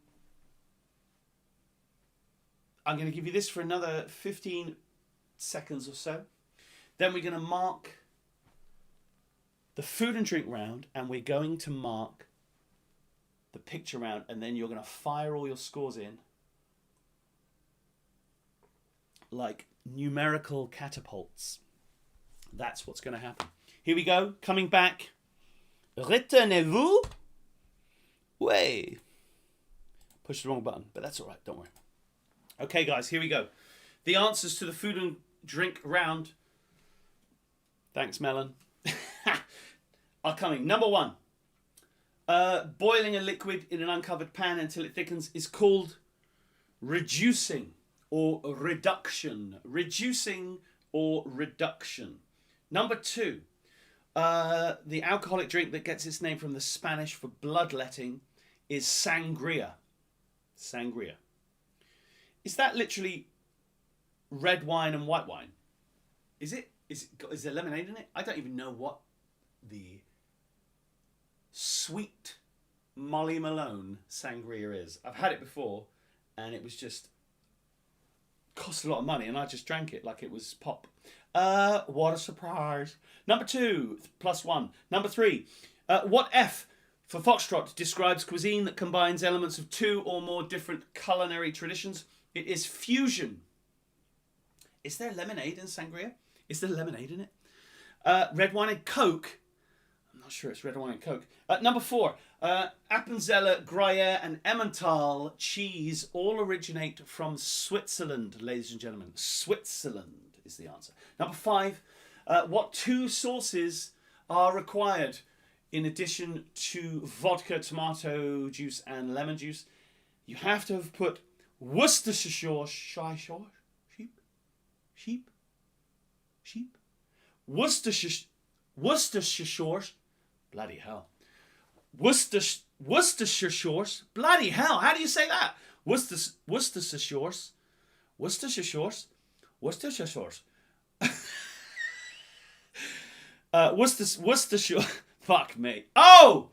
going to give you this for another 15 seconds or so. Then we're going to mark the food and drink round, and we're going to mark the picture round, and then you're going to fire all your scores in like numerical catapults. That's what's going to happen. Here we go. Coming back. Retenez-vous? Ouais. Push the wrong button, but that's all right. Don't worry. Okay, guys, here we go. The answers to the food and drink round. Thanks, Melon. Are coming. Number one. Boiling a liquid in an uncovered pan until it thickens is called reducing or reduction. Reducing or reduction. Number two. The alcoholic drink that gets its name from the Spanish for bloodletting is sangria. Sangria. Is that literally red wine and white wine? Is it? Is there lemonade in it? I don't even know what the sweet Molly Malone sangria is. I've had it before, and it was just cost a lot of money, and I just drank it like it was pop. What a surprise. Number two, +1. Number three, what F for foxtrot describes cuisine that combines elements of two or more different culinary traditions? It is fusion. Is there lemonade in sangria? Is there lemonade in it? Red wine and Coke. I'm not sure it's red wine and Coke. Number four, Appenzeller, Gruyere and Emmental cheese all originate from Switzerland, ladies and gentlemen. Switzerland is the answer. Number five, what two sauces are required in addition to vodka, tomato juice and lemon juice? You have to have put Worcestershire sheep. Worcestershire, bloody hell. Worcestershire, bloody hell. How do you say that? Worcestershire sauce. Worcestershire sauce. Worcestershire sauce. Worcestershire. Fuck me. Oh!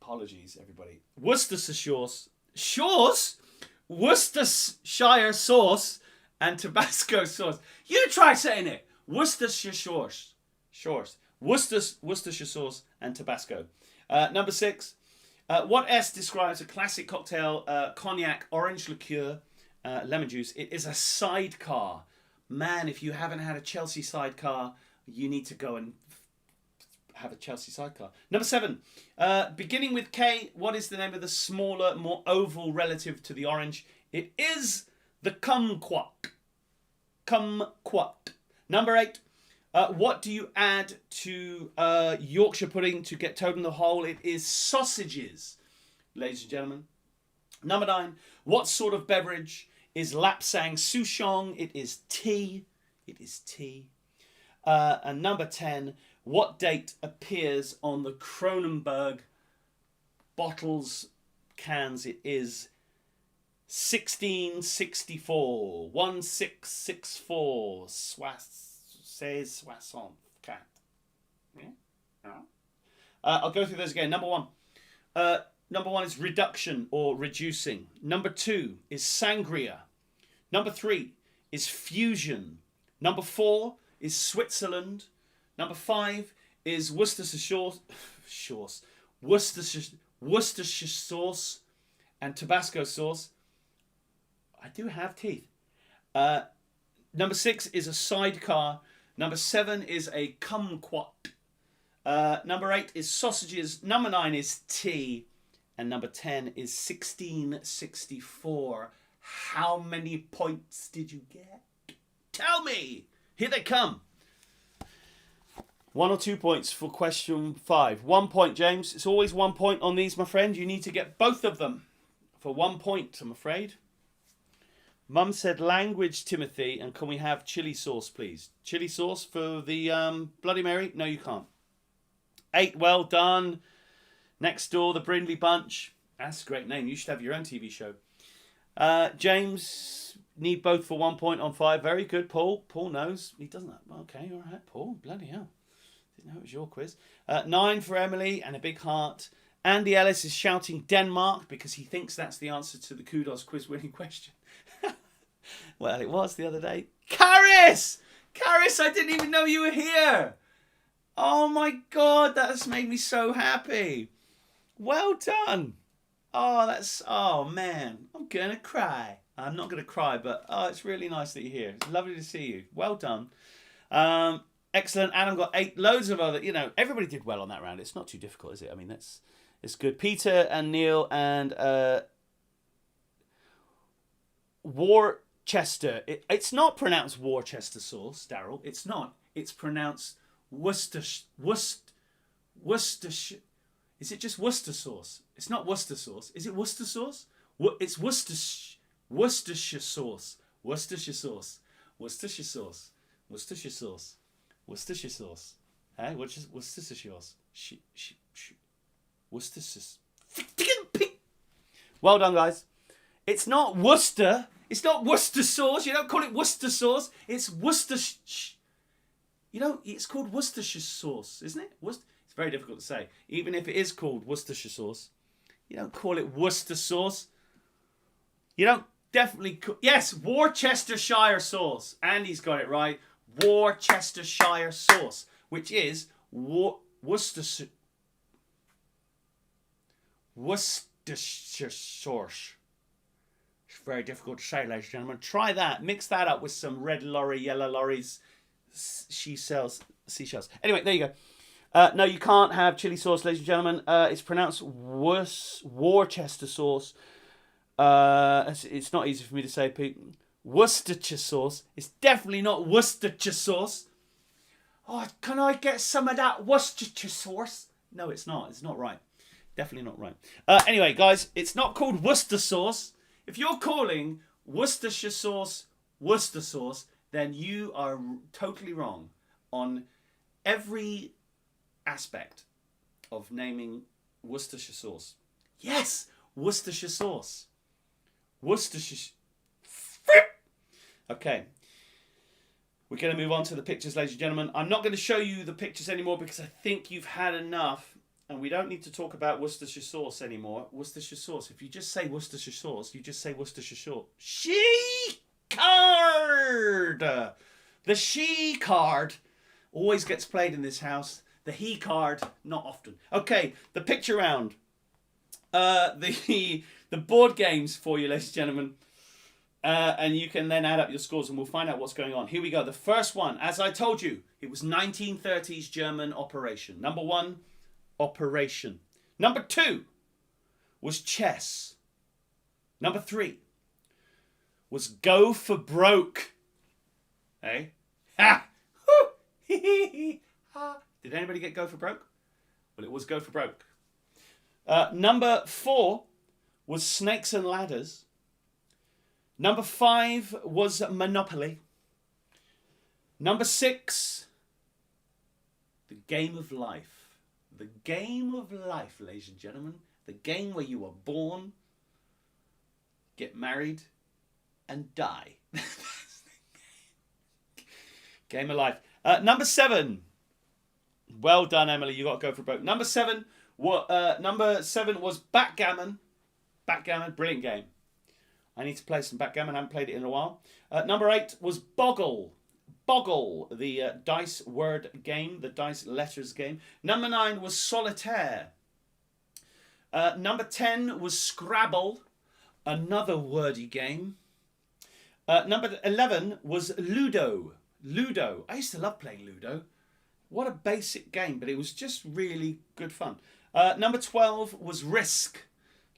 Apologies, everybody. Worcestershire sauce. Worcestershire sauce and Tabasco sauce. You try saying it. Worcestershire sauce. Worcestershire sauce and Tabasco. Number 6. What S describes a classic cocktail? Cognac, orange liqueur, lemon juice. It is a sidecar. Man, if you haven't had a Chelsea sidecar, you need to go and have a Chelsea sidecar. Number 7. Beginning with K, what is the name of the smaller, more oval relative to the orange? It is the kumquat. Kumquat. Number 8. What do you add to Yorkshire pudding to get toad in the hole? It is sausages, ladies and gentlemen. Number 9. What sort of beverage is Lapsang Souchong? It is tea. It is tea. And number 10. What date appears on the Kronenbourg bottles, cans? It is 1664. 1664. Says Soissons. Cat. Yeah? I'll go through those again. Number 1. Number 1 is reduction or reducing. Number 2 is sangria. Number 3 is fusion. Number 4 is Switzerland. Number 5 is Worcestershire sauce and Tabasco sauce. I do have teeth. Number 6 is a sidecar. Number 7 is a kumquat. Number 8 is sausages. Number 9 is tea. And number 10 is 1664. How many points did you get? Tell me. Here they come. 1 or 2 points for question 5. 1 point, James. It's always 1 point on these, my friend. You need to get both of them for 1 point, I'm afraid. Mum said language, Timothy, and can we have chili sauce, please? Chili sauce for the Bloody Mary? No, you can't. 8, well done. Next door, the Brindley Bunch. That's a great name. You should have your own TV show. James, need both for 1 point on 5. Very good, Paul. Paul knows. He doesn't. Okay, all right, Paul. Bloody hell. Didn't know it was your quiz. 9 for Emily and a big heart. Andy Ellis is shouting Denmark because he thinks that's the answer to the Kudos quiz winning question. Well, it was the other day. Karis! Karis, I didn't even know you were here. Oh my God, that's made me so happy. Well done. Oh man, I'm going to cry. I'm not going to cry, but it's really nice that you're here. It's lovely to see you. Well done. Excellent. Adam got 8. Loads of other, everybody did well on that round. It's not too difficult, is it? I mean, it's good. Peter and Neil and Worcester. It's not pronounced Worcester sauce, Daryl. It's not. It's pronounced Worcestershire. Is it just Worcester sauce? It's not Worcester sauce. Is it Worcester sauce? It's Worcestershire sauce. Worcestershire sauce. Worcestershire sauce. Worcestershire sauce. Worcestershire sauce. Hey, what's Worcestershire sauce? Worcestershire. Well done, guys. It's not Worcester. It's not Worcester sauce. You don't call it Worcester sauce. It's Worcestershire. It's called Worcestershire sauce, isn't it? It's very difficult to say. Even if it is called Worcestershire sauce, you don't call it Worcester sauce. You don't definitely... Yes, Worcestershire sauce. Andy's got it right. Worcestershire sauce, which is Worcestershire sauce. It's very difficult to say, ladies and gentlemen. Try that. Mix that up with some red lorry, yellow lorries. She sells seashells. Anyway, there you go. No, you can't have chili sauce, ladies and gentlemen. It's pronounced Worcester sauce. It's not easy for me to say, Pete. Worcestershire sauce. It's definitely not Worcestershire sauce. Oh, can I get some of that Worcestershire sauce? No, it's not. It's not right. Definitely not right. Anyway, guys, it's not called Worcester sauce. If you're calling Worcestershire sauce Worcester sauce, then you are totally wrong on every aspect of naming Worcestershire sauce. Yes, Worcestershire sauce. Worcestershire. Okay. We're going to move on to the pictures, ladies and gentlemen. I'm not going to show you the pictures anymore because I think you've had enough. And we don't need to talk about Worcestershire sauce anymore. Worcestershire sauce. If you just say Worcestershire sauce, you just say Worcestershire sauce. She card! The she card always gets played in this house. The he card, not often. Okay, the picture round. The board games for you, ladies and gentlemen. And you can then add up your scores and we'll find out what's going on. Here we go. The first one, as I told you, it was 1930s German operation. Number 1, operation. Number 2 was chess. Number 3 was go for broke. Hey? Ha! Did anybody get go for broke? Well, it was go for broke. Number 4 was snakes and ladders. Number 5 was Monopoly. Number 6, the game of life. The game of life, ladies and gentlemen. The game where you were born, get married, and die. Game of life. Number 7. Well done, Emily. You got to go for broke. Number 7 was backgammon. Backgammon, brilliant game. I need to play some backgammon. I haven't played it in a while. Number 8 was Boggle. Boggle, the dice word game, the dice letters game. Number 9 was Solitaire. Number 10 was Scrabble, another wordy game. Number 11 was Ludo. Ludo. I used to love playing Ludo. What a basic game, but it was just really good fun. Number 12 was Risk.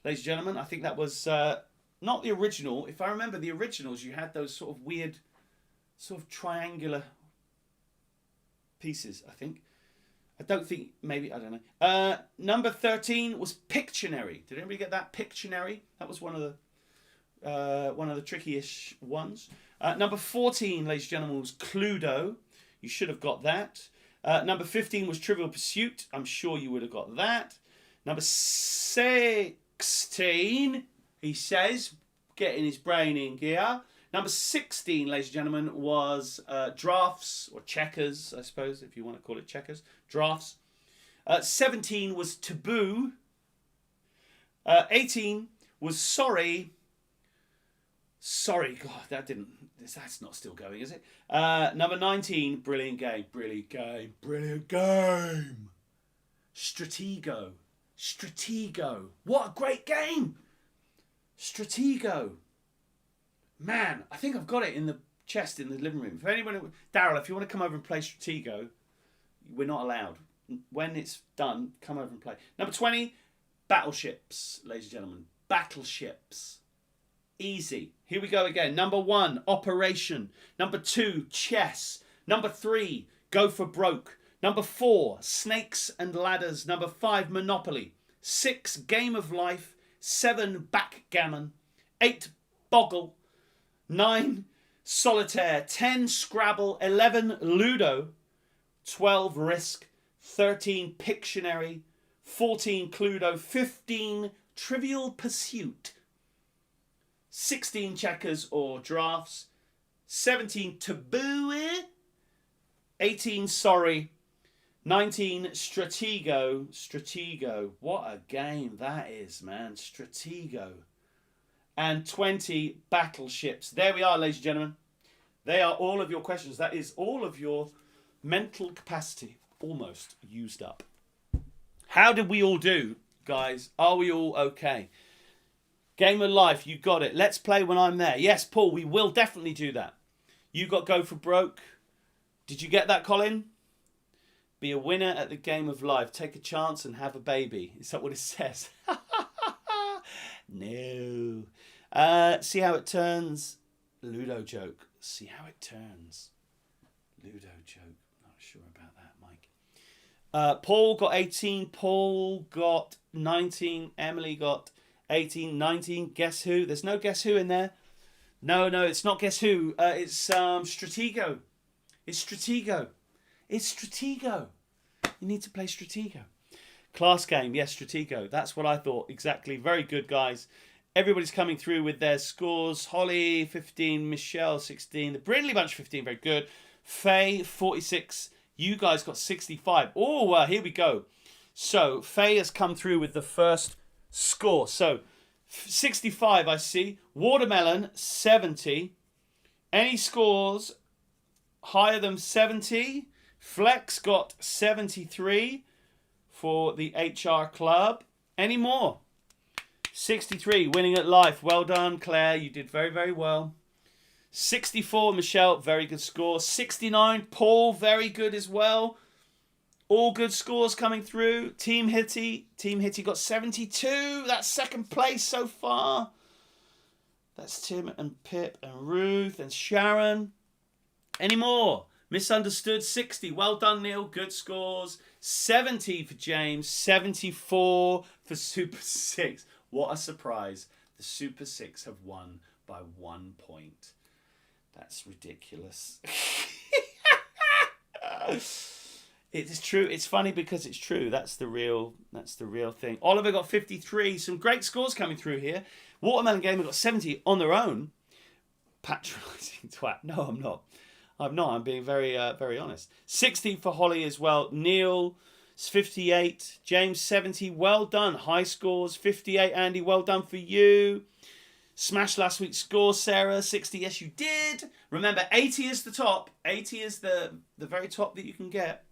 Ladies and gentlemen, I think that was not the original. If I remember the originals, you had those sort of weird, sort of triangular pieces, I think. I don't think, maybe, I don't know. Number 13 was Pictionary. Did anybody get that? Pictionary? That was one of the tricky-ish ones. Number 14, ladies and gentlemen, was Cluedo. You should have got that. Number 15 was Trivial Pursuit. I'm sure you would have got that. Number 16, he says, getting his brain in gear. Number 16, ladies and gentlemen, was Drafts, or Checkers, I suppose, if you want to call it Checkers. Drafts. 17 was Taboo. 18 was Sorry. Sorry, God, that's not still going, is it? Number 19, brilliant game. Brilliant game. Brilliant game. Stratego. Stratego. What a great game. Stratego. Man, I think I've got it in the chest in the living room. If anyone, Daryl, if you want to come over and play Stratego, we're not allowed. When it's done, come over and play. Number 20, Battleships, ladies and gentlemen. Battleships. Easy. Here we go again. Number 1, Operation. Number 2, Chess. Number 3, Go for Broke. Number 4, Snakes and Ladders. Number 5, Monopoly. 6, Game of Life. 7, Backgammon. 8, Boggle. 9, Solitaire. 10, Scrabble. 11, Ludo. 12, Risk. 13, Pictionary. 14, Cluedo. 15, Trivial Pursuit. 16, Checkers or Drafts. 17, Taboo. 18, Sorry. 19, Stratego. Stratego. What a game that is, man. Stratego. And 20, Battleships. There we are, ladies and gentlemen. They are all of your questions. That is all of your mental capacity almost used up. How did we all do, guys? Are we all okay? Game of Life, you got it. Let's play when I'm there. Yes, Paul, we will definitely do that. You got Go for Broke. Did you get that, Colin? Be a winner at the Game of Life. Take a chance and have a baby. Is that what it says? No. See how it turns. Ludo joke. See how it turns. Ludo joke. Not sure about that, Mike. Paul got 18. Paul got 19. Emily got 18, 19. Guess who? There's no Guess Who in there. No, it's not Guess Who. It's Stratego. It's Stratego. It's Stratego. You need to play Stratego. Class game, yes, Stratego. That's what I thought. Exactly. Very good, guys. Everybody's coming through with their scores. Holly, 15. Michelle, 16. The Brindley Bunch, 15. Very good. Faye, 46. You guys got 65. Oh, here we go. So, Faye has come through with the first score. So, 65, I see. Watermelon, 70. Any scores higher than 70? Flex got 73 for the HR Club. Any more? 63, winning at life. Well done, Claire. You did very, very well. 64, Michelle. Very good score. 69, Paul. Very good as well. All good scores coming through. Team Hitty. Team Hitty got 72. That's second place so far. That's Tim and Pip and Ruth and Sharon. Any more? Misunderstood, 60. Well done, Neil. Good scores. 70 for James. 74 for Super 6. What a surprise. The Super 6 have won by 1 point. That's ridiculous. It is true. It's funny because it's true. That's the real thing. Oliver got 53. Some great scores coming through here. Watermelon Gamer got 70 on their own. Patronising twat. No, I'm not. I'm being very, very honest. 60 for Holly as well. Neil, 58. James, 70. Well done. High scores. 58, Andy. Well done for you. Smashed last week's score, Sarah. 60. Yes, you did. Remember, 80 is the top. 80 is the very top that you can get.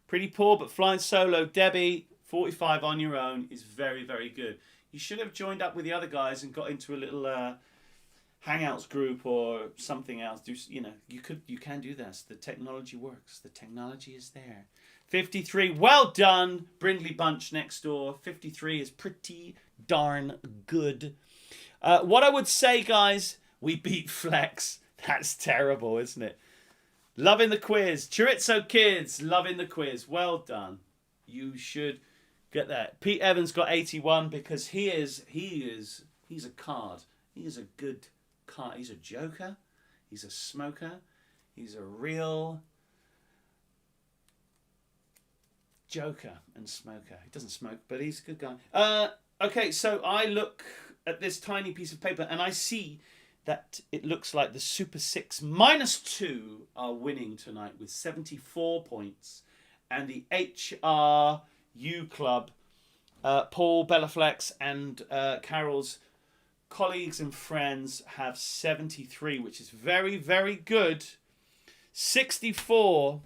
Pretty poor, but flying solo. Debbie, 45 on your own is very, very good. You should have joined up with the other guys and got into a little Hangouts group or something else. You can do this. The technology works. The technology is there. 53. Well done, Brindley Bunch next door. 53 is pretty darn good. What I would say, guys, we beat Flex. That's terrible, isn't it? Loving the quiz. Chorizo Kids, loving the quiz. Well done. You should get that. Pete Evans got 81 because he's a card. He is a good card. He's a joker. He's a smoker. He's a real joker and smoker. He doesn't smoke, but he's a good guy. Okay, so I look at this tiny piece of paper and I see that it looks like the Super 6 -2 are winning tonight with 74 points. And the HRU Club, Paul, Bellaflex and Carol's colleagues and friends have 73, which is very, very good. 64.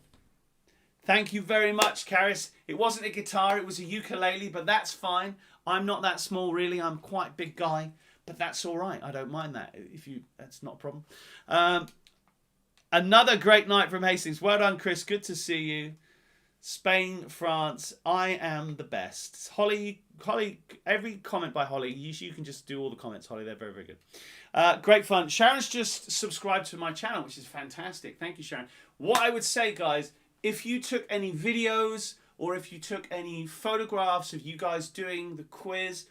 Thank you very much, Karis. It wasn't a guitar, it was a ukulele, but that's fine. I'm not that small, really. I'm quite a big guy. But that's all right. I don't mind that. That's not a problem. Another great night from Hastings. Well done, Chris. Good to see you. Spain, France. I am the best. Holly. Every comment by Holly. You can just do all the comments, Holly. They're very, very good. Great fun. Sharon's just subscribed to my channel, which is fantastic. Thank you, Sharon. What I would say, guys, if you took any videos or if you took any photographs of you guys doing the quiz,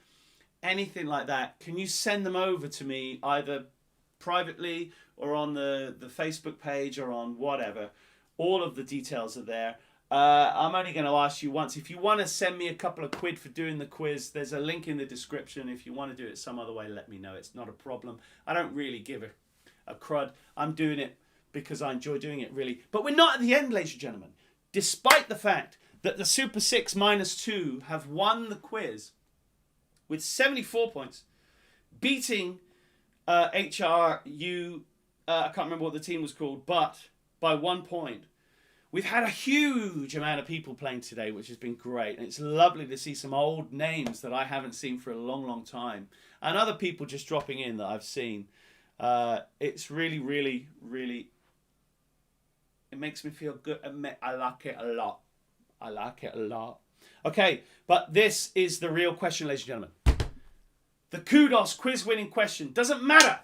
anything like that, can you send them over to me either privately or on the Facebook page or on whatever? All of the details are there. I'm only going to ask you once. If you want to send me a couple of quid for doing the quiz, there's a link in the description. If you want to do it some other way, let me know. It's not a problem. I don't really give a crud. I'm doing it because I enjoy doing it, really. But we're not at the end, ladies and gentlemen. Despite the fact that the Super 6 -2 have won the quiz with 74 points, beating HRU, I can't remember what the team was called, but by 1 point. We've had a huge amount of people playing today, which has been great. And it's lovely to see some old names that I haven't seen for a long, long time. And other people just dropping in that I've seen. It's really, really, really, it makes me feel good. I like it a lot. I like it a lot. Okay, but this is the real question, ladies and gentlemen. The kudos quiz winning question. Doesn't matter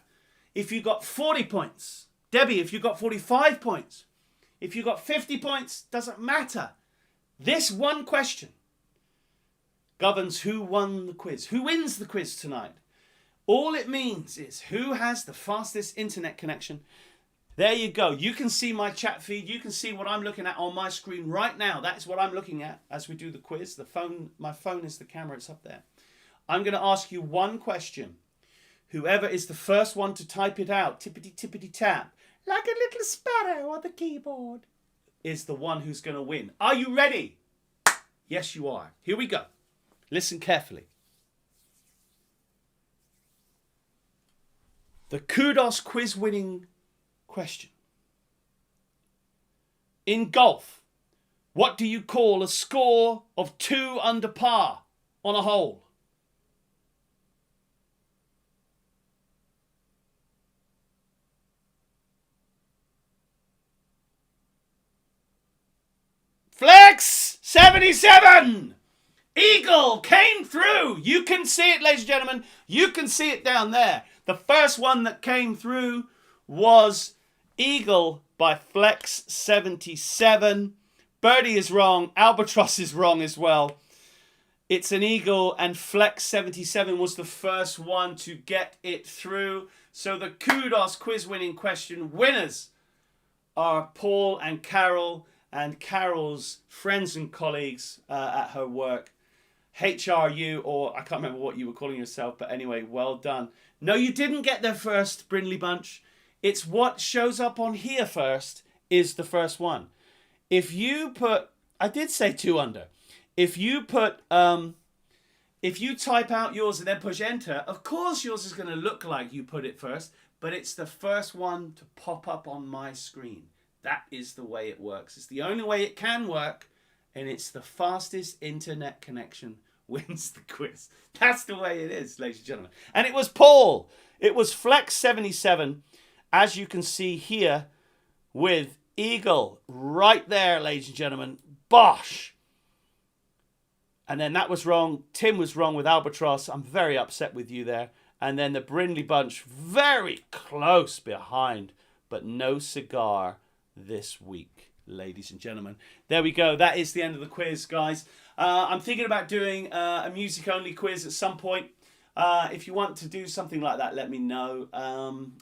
if you got 40 points. Debbie, if you got 45 points. If you got 50 points, doesn't matter. This one question governs who won the quiz. Who wins the quiz tonight? All it means is who has the fastest internet connection There you go. You can see my chat feed. You can see what I'm looking at on my screen right now. That's what I'm looking at as we do the quiz. My phone is the camera. It's up there. I'm going to ask you one question. Whoever is the first one to type it out, tippity tippity tap, like a little sparrow on the keyboard, is the one who's going to win. Are you ready? Yes, you are. Here we go. Listen carefully. The Kudos quiz winning question. In golf, what do you call a score of 2 under par on a hole? Flex 77! Eagle came through. You can see it, ladies and gentlemen. You can see it down there. The first one that came through was Eagle by Flex 77. Birdie is wrong. Albatross is wrong as well. It's an Eagle, and Flex 77 was the first one to get it through. So the Kudos quiz winning question winners are Paul and Carol's friends and colleagues at her work. HRU, or I can't remember what you were calling yourself, but anyway, well done. No, you didn't get there first, Brindley Bunch. It's what shows up on here first is the first one. If you put, I did say 2 under. If you put, if you type out yours and then push enter, of course yours is going to look like you put it first, but it's the first one to pop up on my screen. That is the way it works. It's the only way it can work, and it's the fastest internet connection wins the quiz. That's the way it is, ladies and gentlemen. And it was Paul. It was Flex 77, as you can see here, with Eagle right there, ladies and gentlemen. Bosh! And then that was wrong. Tim was wrong with Albatross. I'm very upset with you there. And then the Brindley Bunch very close behind, but no cigar this week, ladies and gentlemen. There we go. That is the end of the quiz, guys. I'm thinking about doing a music-only quiz at some point. If you want to do something like that, let me know.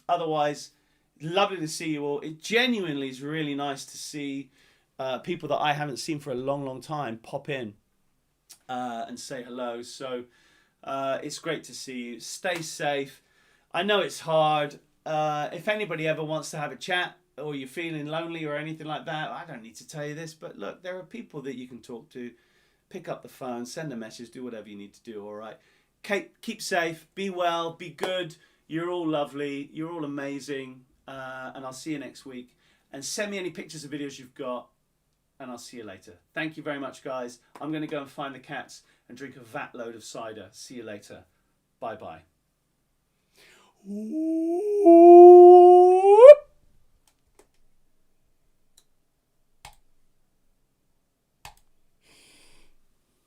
Otherwise, lovely to see you all. It genuinely is really nice to see people that I haven't seen for a long, long time pop in and say hello. So it's great to see you. Stay safe. I know it's hard. If anybody ever wants to have a chat, or you're feeling lonely or anything like that, I don't need to tell you this, but look, there are people that you can talk to. Pick up the phone, send a message, do whatever you need to do, all right? Keep safe, be well, be good. You're all lovely, you're all amazing, and I'll see you next week. And send me any pictures or videos you've got, and I'll see you later. Thank you very much, guys. I'm going to go and find the cats and drink a vat load of cider. See you later. Bye-bye.